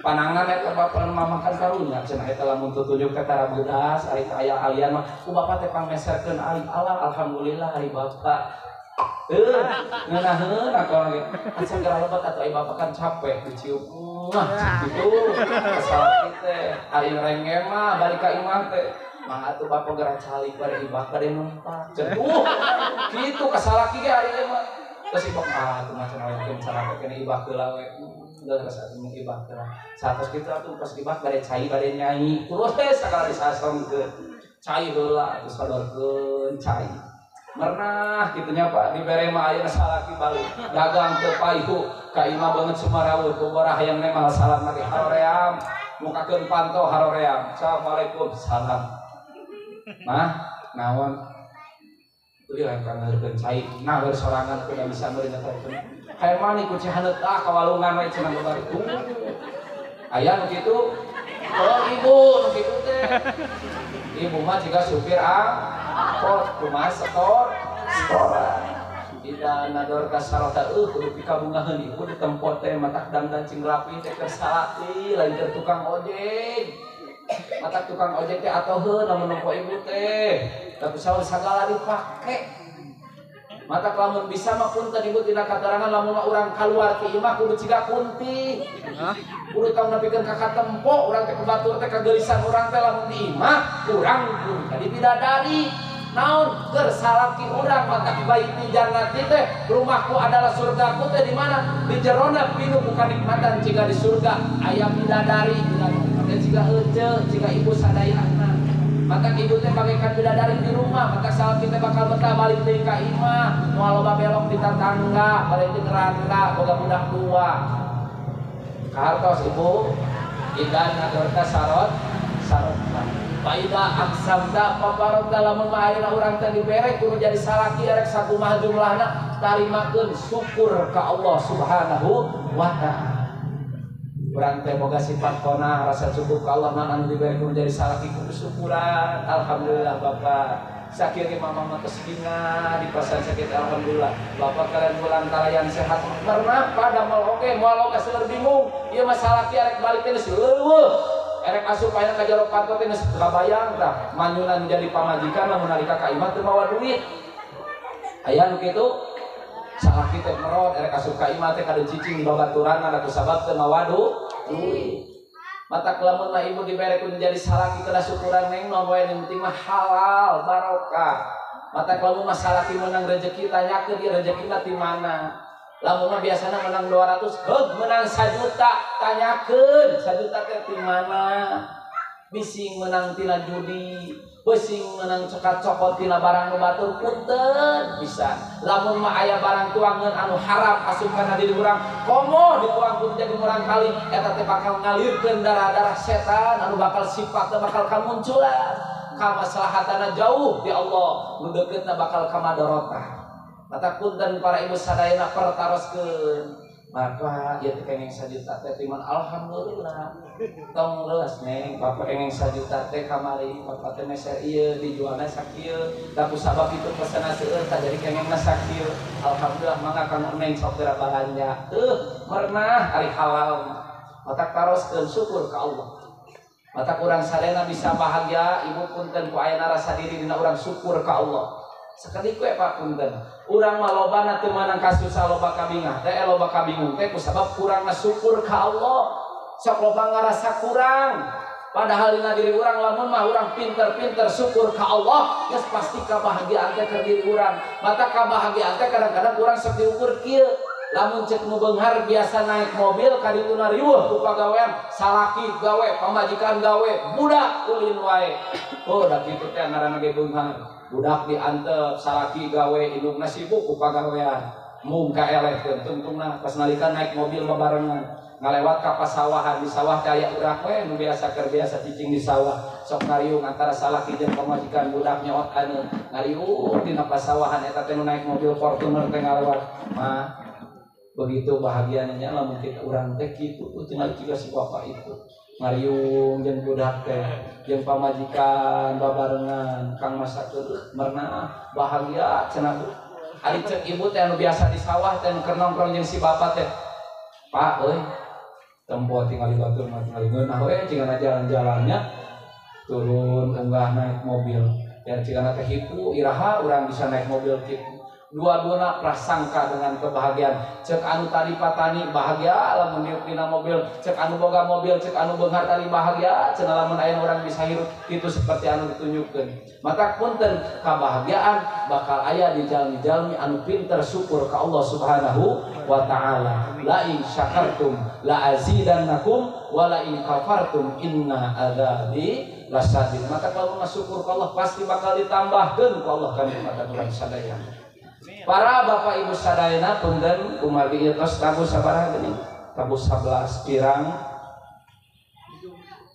panangan eta bapak mama kan karunya cenah eta lamun tutunjuk teh tara bedas ari aya alian mah ku bapak teh pangmeserkeun ali Allah alhamdulillah hari bapak ngeunaheun akal ge asa geura lebat atuh ai bapak kan capek dicium gitu asal teh ari rengge mah balik ka imah teh mah atuh bapak geura calik bade ibah bade numpak ceduh kitu kasalaki ge ari ieu mah terus ibah atuh mah cenah we cara kene ibah heula we geus atuh mun ibah heula satos kitu atuh pas ibah bade cai bade nyanyi terus sakala disasongkeun cai heula terus sadorkeun cai mernah kitunya Pak dibere mah ayeuna salaki balik dagang teu paihu ka imah banget Sumaraweut kubara hayang nemal salam lagi haroream mukakeun panto haroream assalamualaikum salam mah naon teu lain kan ngeureun cai nah baru sorangan teu bisa meureun eta kayak mani ku cihaneut kawalungan we cenah bari aya nu kitu oh ibu nu kitu teh ibu mah juga supir angkot kumaha setoran tidak nador kasarota kudu pikabungaheun ibu di tempat teh matak dangdan cing rapi teh keur salaki lain keur tukang ojek matak tukang ojek teh atoheun lamun nempo ibu teh tapi saur sagala dipake matak lamun bisa mah punten ibu tina katarangan lamun mah urang kaluar ti imah kudu ciga kunti kudu tong nepikeun ka katempo urang teh kebatur teh kageulisan urang teh lamun di imah urang kudu jadi bidadari naon keur salaki urang matak baiti jannati teh rumahku adalah surgaku teh di mana di jerona pinu bukan nikmatan ciga di surga aya bidadari teh ciga heuceu ciga ibu sadayana maka ibu teh bagaikan bidadari di rumah maka salaki teh bakal betah balik deui ka imah moal loba belok di tetangga balik di neraka boga budak tua kahartos ibu idan nadorta sarot Faida aksamda paparota lamun mah ayeuna urang teh dibere kudu jadi salaki rek sakumaha jumlahna tarimakeun syukur ka Allah Subhanahu wa taala. Urang teh boga sifat qanaah rasa cukup ka Allah mah anu dibere kudu jadi salaki kudu syukuran. Alhamdulillah Bapak. Sakit ge mama mah kesina di pasan sakit alhamdulillah. Bapak kalian bulan kalayan sehat. Pernah pada mal oge moal oge seueur bingung. Ieu mah salaki rek balik teh leuweuh. Erek asup ayeuna ka jero panto teh geus kabayang tah manyunan jadi pamajikan lamun nalika ka imah teu mawa duit. Aya nu kitu salaki teh merot erek asup ka imah teh kada cicing babaturanna da kusabab teu mawa duit. Mata lamun mah ibu dibere kudu jadi salaki kada syukuran neng non wae yang penting mah halal barokah. Mata lamun mah salaki meunang rezeki tanyakeun ieu rezeki mah ti mana? Lamun mah biasana menang 200, menang 1 juta, tanyakeun 1 juta teh di mana? Bising menang tina judi, bising menang cekat cokot tina barang nu batur punten bisa. Lamun mah aya barang tuangan anu haram asupan diri urang, komo dituangkeun jadi murang kali eta teh bakal ngalirkeun darah-darah setan anu bakal sifatna bakal kamunculan. Kamaslahatana jauh di Allah, nu deuketna bakal kamadorotah. Mata punten para ibu sadayana pertaroskeun. Maka ieu teh kenging 1 juta teh timan alhamdulillah. Tong leus neng, bapak kenging 1 juta teh kamari, bapak teh meser ieu dijualna sakieu. Da kusabab itu pesena seueur tah jadi kengingna sakieu. Alhamdulillah mangga kang neng sok teu balanja. Merenah ari halal. Mata taroskeun syukur ka Allah. Mata urang sadayana bisa bahagia, ibu punten ku ayeuna rasa diri dina urang syukur ka Allah. Sekali kue Pak punten, urang mah lobana teu meunang kasusah loba kabingah, teh loba kabingung teh kusabab kurangna syukur ka Allah. Sok loba ngarasa kurang. Padahal dina diri urang lamun mah urang pinter-pinter syukur ka Allah, geus pasti kabahagiaan teh keur diri urang. Mata kabahagiaan teh kadang-kadang urang sok diukur kieu. Lamun cek nu beunghar biasa naik mobil kadiluna riweuh ku pagawean, salaki gawe, pamajikan gawe, budak ulin wae. Oh da kitu teh ngaranna ge beunghar. Budak diantep salaki gawe indungna sibuk ku pagawean. Mung kaelehkeun tungtungna pas nalika naik mobil bebarengan ngalewat ka pasawahan di sawah teh aya urang we nu biasa keur biasa cicing di sawah sok ngariung antara salaki jeung pamajikan budak nyaot anu ngariung dina pasawahan eta teh nu naik mobil Fortuner teh ngalewat. Mah begitu bahagianya lamun kita urang teh kitu cenah juga si bapak itu ngariung jeung budak teh jeung pamajikan babarengan kang masakeun merenah bahagia cenah ari ceuk ibu teh anu biasa di sawah teh keur nongkrong jeung si bapak teh Pak euy tempo tinggal di batur mah tinggal ngeunah we cingana jalan-jalannya turun unggah naik mobil dan cingana teh hipu iraha urang bisa naik mobil kitu. Dua-duana prasangka dengan kebahagiaan. Cek anu tadi patani bahagia lamun diuk dina mobil, cek anu boga mobil, cek anu beunghar tadi bahagia, cenah lamun aya urang bisa hirup itu seperti anu ditunjukkeun. Maka punten kabahagiaan bakal aya di jalmi-jalmi anu pinter syukur ka Allah Subhanahu wa taala. La in syakartum la azidannakum wa la in kafartum inna adzabi lasadid. Maka kalau syukur ka Allah pasti bakal ditambahkeun ku Allah kanikmatan urang sadaya. Para bapak ibu sadayana punten kumargi ieu tos tabu sabaraha geuning? Tabu 11 pirang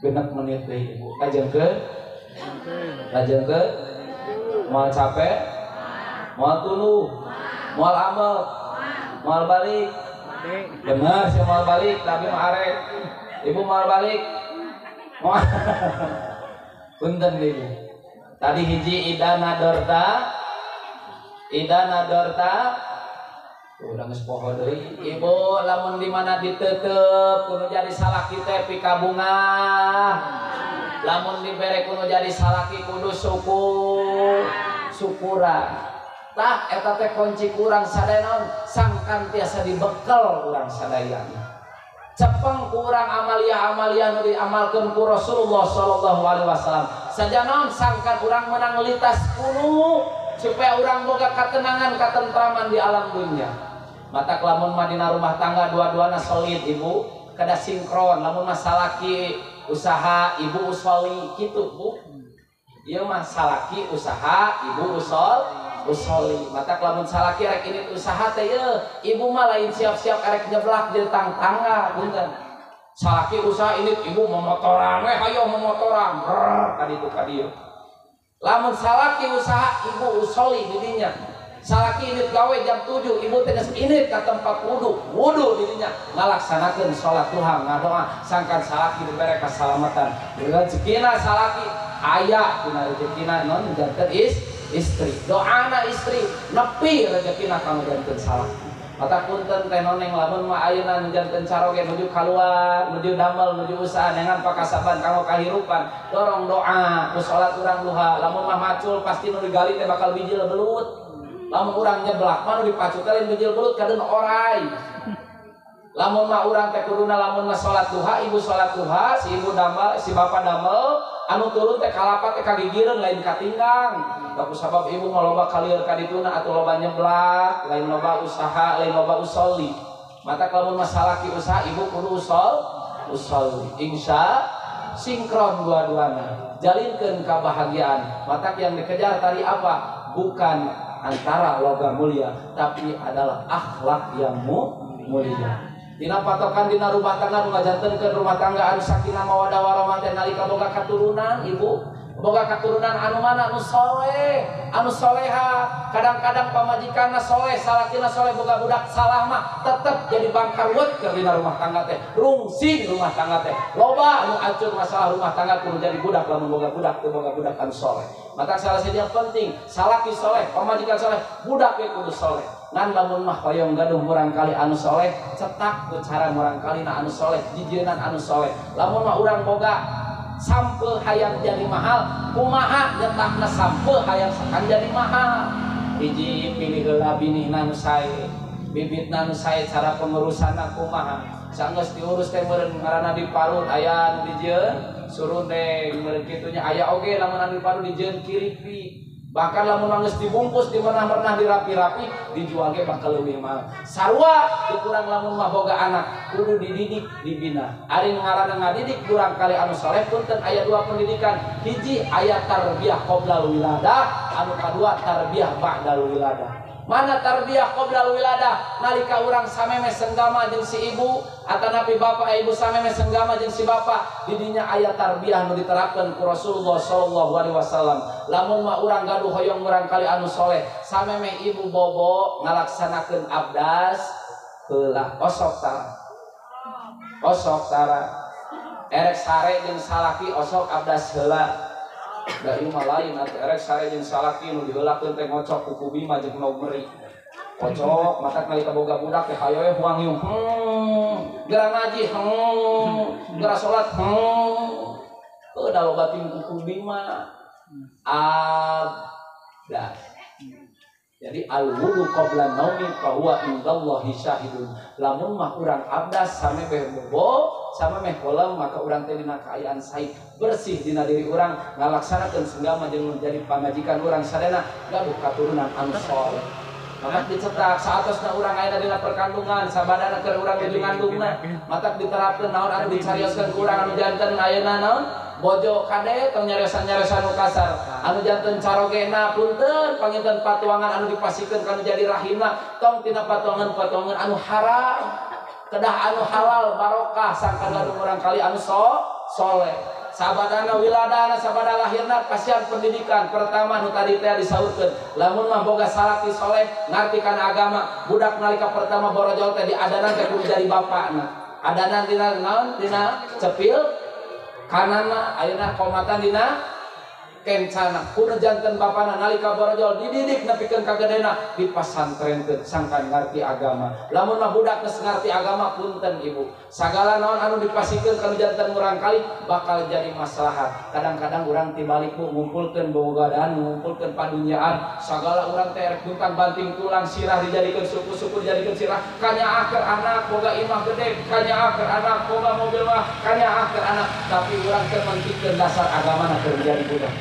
genep menit deui ibu. Lajengkeun moal capek, moal tuluh, moal amal, moal balik. Bener sih moal balik, tapi mah arek. Ibu moal balik. Moal. Punten ibu. Tadi hiji Idana Dorta udah geus poho deui ibu lamun di mana diteuteup kudu jadi salaki teh pikabungah lamun dibere kudu jadi salaki kudu syukuran tah eta teh kunci kurang sadaya sangkan tiasa dibekel urang sadayana cepeng kurang amalia-amalia nu diamalkeun ku Rasulullah sallallahu alaihi wasallam sajanon sangkan urang menang litas kuno supaya orang boga ketenangan ketentraman di alam dunia. Mata lamun madina rumah tangga dua-duana solid ibu kada sinkron lamun masalaki usaha ibu usoli gitu bu ieu mah salaki usaha ibu usoli mata lamun salaki rek ini usaha teh ibu mah lain siap-siap arek nyeblak jeung tangga punten salaki usaha ini ibu memotoran we hayo memotoran kaditu kadieu lamun salaki usaha ibu usoli didinya salaki init gawe jam 7 ibu tegas init ka tempat wudu didinya ngalaksanakeun salat duha ngadoa sangkan salaki dibere kasalamatan rezekina salaki aya dina rezekina non janten istri doana istri nepi rezekina kanggo janten salaki mata punten teh noneng lamun mah ayeuna janten caroge nuju kaluar nuju damel nuju usaha nengan pakasaban kanggo kahirupan dorong doa ku salat urang duha lamun mah macul pasti nu digali teh bakal bijil belut lamun urang nyeblak mah nu dipacu teh bijil belut kadeun orai lamun mah urang teh kuduna lamun mah salat duha ibu salat duha si ibu damel si bapa damel anu turun teh kalapa teh kagigireun lain katinggang. Ku sabab ibu mah loba kalieur ka dituna atuh loba nyeblak, lain loba usaha, lain loba usolli. Mata kalau masalah ki usaha ibu kudu usolli. Insya sinkron dua-duanya. Jalinkeun kebahagiaan. Mata yang dikejar tadi apa? Bukan antara logam mulia, tapi adalah akhlak yang mulia. Dina patokan dina rumah tangga nu ngajantenkeun rumah tangga anu sakinah mawaddah warahmah teh nalika boga katurunan ibu boga katurunan anu mana anu soleh anu soleha. Kadang-kadang pamajikanna soleh salakina soleh boga budak salah mah tetep jadi bangkar wet keur dina rumah tangga teh rungsing rumah tangga teh loba anu acur masalah rumah tangga kudu jadi budak lamun boga budak teu boga budak anu soleh. Maka salah satu yang penting salaki soleh pamajikan soleh budak we kudu soleh. Ngan lamun mah hoyong gaduh murang kali anu soleh cetak ku cara murang kali na anu soleh jijienan anu soleh. Lamun mah urang boga sampel hayang jadi mahal kumaha nyetakna sampel hayang sakan jadi mahal. Hiji pilih heula binihna nu sae bibitna nu sae cara pengurusanna kumaha sanggeus diurus teh meureun ngaranna diparut aya nu dijieun surundeng meureun kitunya aya oge lamun anu diparut dijieun kiripi. Bahkan lamun geus dibungkus dimenah-menah dirapi-rapi dijual ge bakal leuwih mahal. Sarua dikurang lamun mah boga anak kudu dididik dibina. Ari ngaranna ngadidik kurang kali anu saleh punten aya dua pendidikan. Hiji aya tarbiyah qoblal wiladah, anu kadua tarbiyah ba'dal wiladah. Mana tarbiyah qoblal wiladah nalika urang sameme senggama jeung si ibu atanapi bapak ibu sameme senggama jeung si bapak didinya aya tarbiyah nu diterapkeun ku Rasulullah sallallahu alaihi wasallam. Lamun mah urang gaduh hoyong urang kali anu soleh sameme ibu bobo ngalaksanakeun abdas heula osok tara erek sare jeung salaki osok abdas heula. Da ieu mah lain atuh erek sare jeung salaki nu diheulakeun teh ngocok ku kubima jeung nomeri. Kocok matak nalika boga budak teh hayo we huang yung. Geura ngaji geura salat da loba ting ku kubima. Abdas. Jadi al-wudu qabla naumi fa huwa indallahi syahidun. Lamun mah urang abdas same beh bobo, sama meh kolam maka urang teh dina kaayaan sae bersih dina diri urang ngalaksanakeun senggama jeung menjadi pamajikan urang sadana gaduh katurunan anu saleh. Maka dicetak saatosna urang aya dina perkandungan sabadana keur urang di ngandungna. Matak diterapkeun naon anu dicarioskeun ku urang anu janten ayeuna naon? Bojo kade tong nyaresan-nyaresan nu kasar anu janten carogena punten panginten patuangan anu dipasikeun kanu jadi rahimna tong tina patuangan anu haram kedah anu halal barokah sangkan gaduh urang kali anu soleh sabadana wiladana sabada lahirna kasihan pendidikan pertama nu tadi teh disaurkeun lamun mah boga salaki soleh ngarti kana agama budak nalika pertama borojol teh diadanan teh kudu jadi bapakna adanan dina naon dina cepil kanana ayeuna komatan dina kencana kudu janten bapana nalika borojol dididik nepikeun ka gedena dipasantrenkeun sangkan ngarti agama lamun mah budak geus ngarti agama punten ibu sagala naon anu dipasikeun ka janten urang kali bakal jadi maslahat kadang-kadang urang tibalik bu ngumpulkeun bogogadaan ngumpulkeun padunyaan sagala urang teh rek bukan banting tulang sirah dijadikeun suku-suku dijadikeun sirah kanyaakeun anak boga imah gede kanyaakeun anak boga mobil mah kanyaakeun anak tapi urang teh mentikeun dasar agamana keur jadi budak.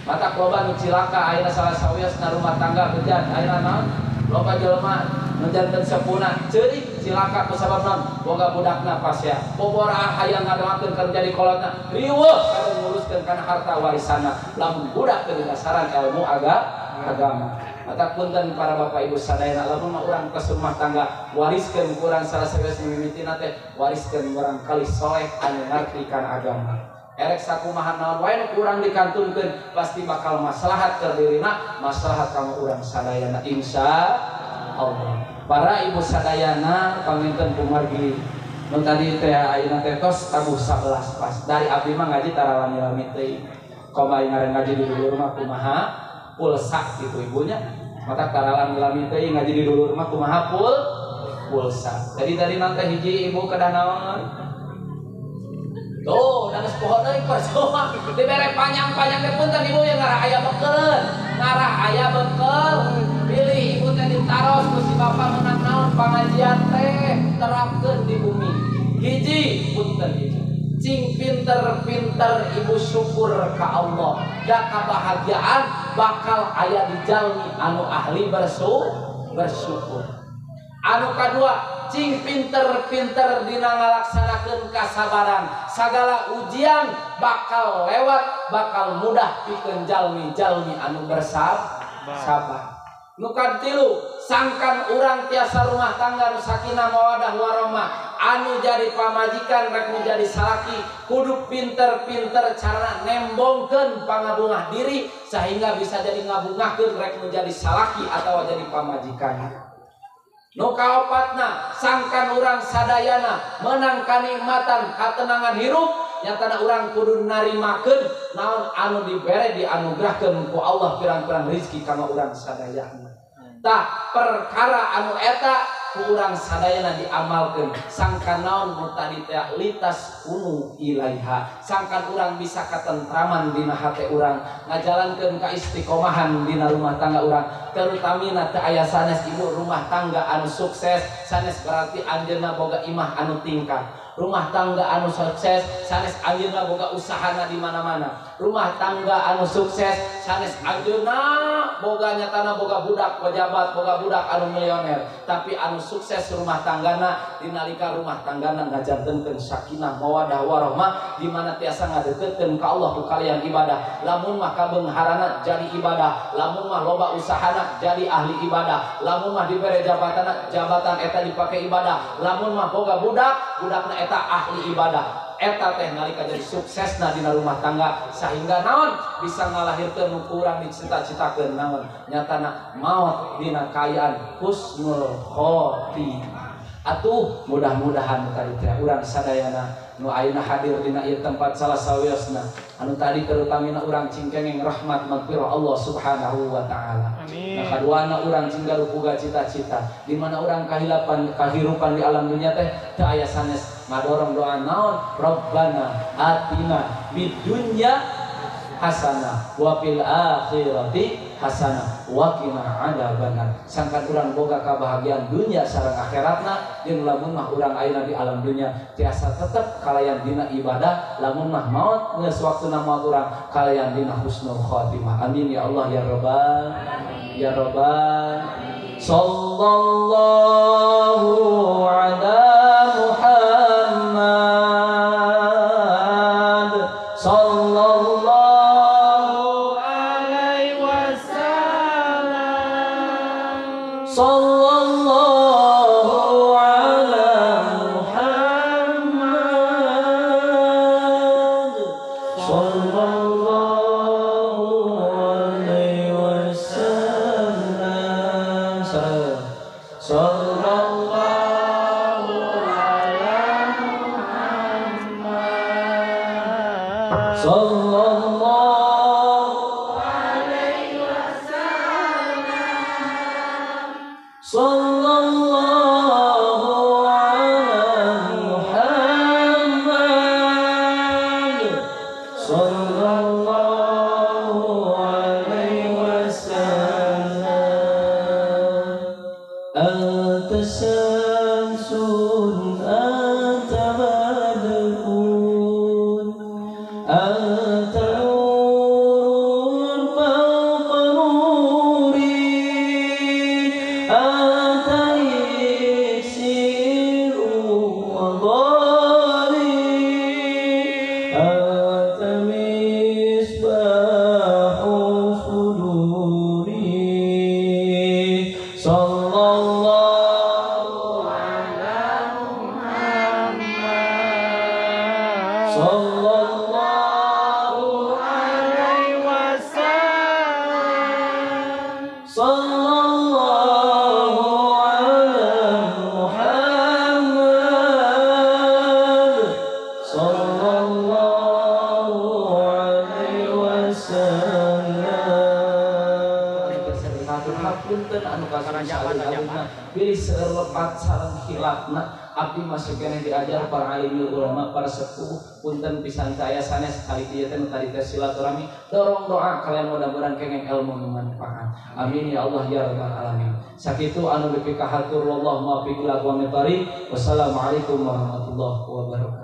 Mata loba nu cilaka ayeuna salah sawiosna rumah tangga bejat ayeuna naon loba jelema nu janten sepuna ceurik cilaka ku sabab naon boga budakna pasya bobora hayang ngadoakeun keur jadi kolotna riweuh kanu nguruskeun kana harta warisanna lamun budak teu dasaran ilmu agama. Mata punten para bapak ibu sadayana lamun mah urang tos rumah tangga wariskeun ku urang salah sawios mimitina teh wariskeun urang kali soleh anu ngarti kana agama. Erek sakumaha naon wae nu urang dikantunkeun pasti bakal maslahat keur dirina maslahat kamu urang sadayana insyaallah. Para ibu sadayana panginten kumargi nu tadi teh ayeuna teh tos tabuh 11 pas dari abdi mah ngaji tarawani-lami teuing komae ngareng ngaji di dulur mah kumaha pulsa gitu ibunya mata tarawani-lami teuing ngaji di dulur mah kumaha pulsa. Jadi tadi nanti hiji ibu kedah naon tuh, dan sepohon euy percuma dibere panjang-panjang teh punten ibu yang ngarah aya bekel. Pilih ibu teh ditaros ku si bapak meunang naon pangajian teh terapkeun di bumi. Hiji punten hiji. cing pinter-pinter ibu syukur ka Allah, da kebahagiaan bakal aya di jalmi anu ahli bersyukur. Anu kadua, cing pinter-pinter dina ngalaksanakeun kasabaran, sagala ujian bakal lewat, bakal mudah pikeun jalmi anu bersabar. Nu katilu, sangkan urang tiasa rumah tangga nu sakinah mawadah warahmah, anu jadi pamajikan rek nu jadi salaki, kudu pinter-pinter cara nembongkeun pangabungah diri sehingga bisa jadi ngabungahkeun rek nu jadi salaki atau jadi pamajikan. Nu kaopatna, sangkan urang sadayana menang kanikmatan katenangan hirup, nyatana urang kudu narimakeun naon anu dibere dianugerahkeun ku Allah pirang-pirang rezeki kanggo urang sadayana. Tah perkara anu eta ku urang sadayana diamalkeun, sangkan naon nu tadi teh litas kunu ilaiha, sangkan urang bisa katentraman dina hate urang, ngajalankeun ka istiqomahan dina rumah tangga urang, terutamina teu aya sanes ibu rumah tangga anu sukses, sanes berarti anjeunna boga imah anu tingkat. Rumah tangga anu sukses sanes anjeunna boga usahana di mana-mana. Rumah tangga anu sukses sanes anjeunna boga nyatana boga budak pejabat, boga budak anu milioner. Tapi anu sukses rumah tanggana dinalika rumah tanggana ngajantenkeun sakinah mawadah warahmah, di mana tiasa ngadeukeutkeun ka Allah ku kalian ibadah. Lamun mah kabeungharana jadi ibadah, lamun mah loba usahana jadi ahli ibadah, lamun mah dibere jabatan eta dipake ibadah, lamun mah boga budakna eta ahli ibadah. Eta teh nalika jadi suksesna dina rumah tangga sehingga naon bisa ngalahirkeun nu urang dicita-citakeun naon nyatana maot dina kayaan husnul khotimah. Atuh mudah-mudahan tadi teh urang sadayana nu ayeuna hadir dina ieu tempat salah sawiosna anu tadi terutamina urang cingkengeng rahmat magfirah Allah Subhanahu wa taala. Amin. Nah kaduana urang cinggaru boga cita-cita di mana urang kahirupan di alam dunia teh teu aya sanes ngadorong doa naon Rabbana atina bid dunya hasanah wa fil akhirati hasanah wa qina adzabannar. Sangkan urang boga kabahagiaan dunia sareng akhiratna, jeung lamun mah urang ayeuna di alam dunia tiasa tetep kalayan dina ibadah, lamun mah maot geus waktuna maot urang kalayan dina husnul khotimah. Amin ya Allah ya rabbal ya rabbal. Sallallahu ala Muhammad sallallahu sallallahu ala Muhammad sallallahu alaihi wasallam sallallahu ala Muhammad sallallahu alaihi wasallam sallallahu ala Muhammad sallallahu alaihi wasallam. Anta syamsun anta badrun anta nurun fawqa nuri anta isiru wa dhari anta misbahu suduri sallallahu ala Muhammad sallallahu alaihi wasallam sallallahu ala Muhammad sallallahu alaihi wasallam. Hapunten anu kasaranjaban pilih selepat sareng khilafna abdi masih kene diajar para alim ulama para sepuh punten pisan saya sanes kali ieu teh tadi teh silaturahmi dorong doa kalian mudah-mudahan kengeng ilmu manfaat. Amin ya Allah ya rabbal alamin. Sakitu anu bipikahatur wallahu muwaffiq ila aqwamit thariq. Wassalamualaikum warahmatullahi wabarakatuh.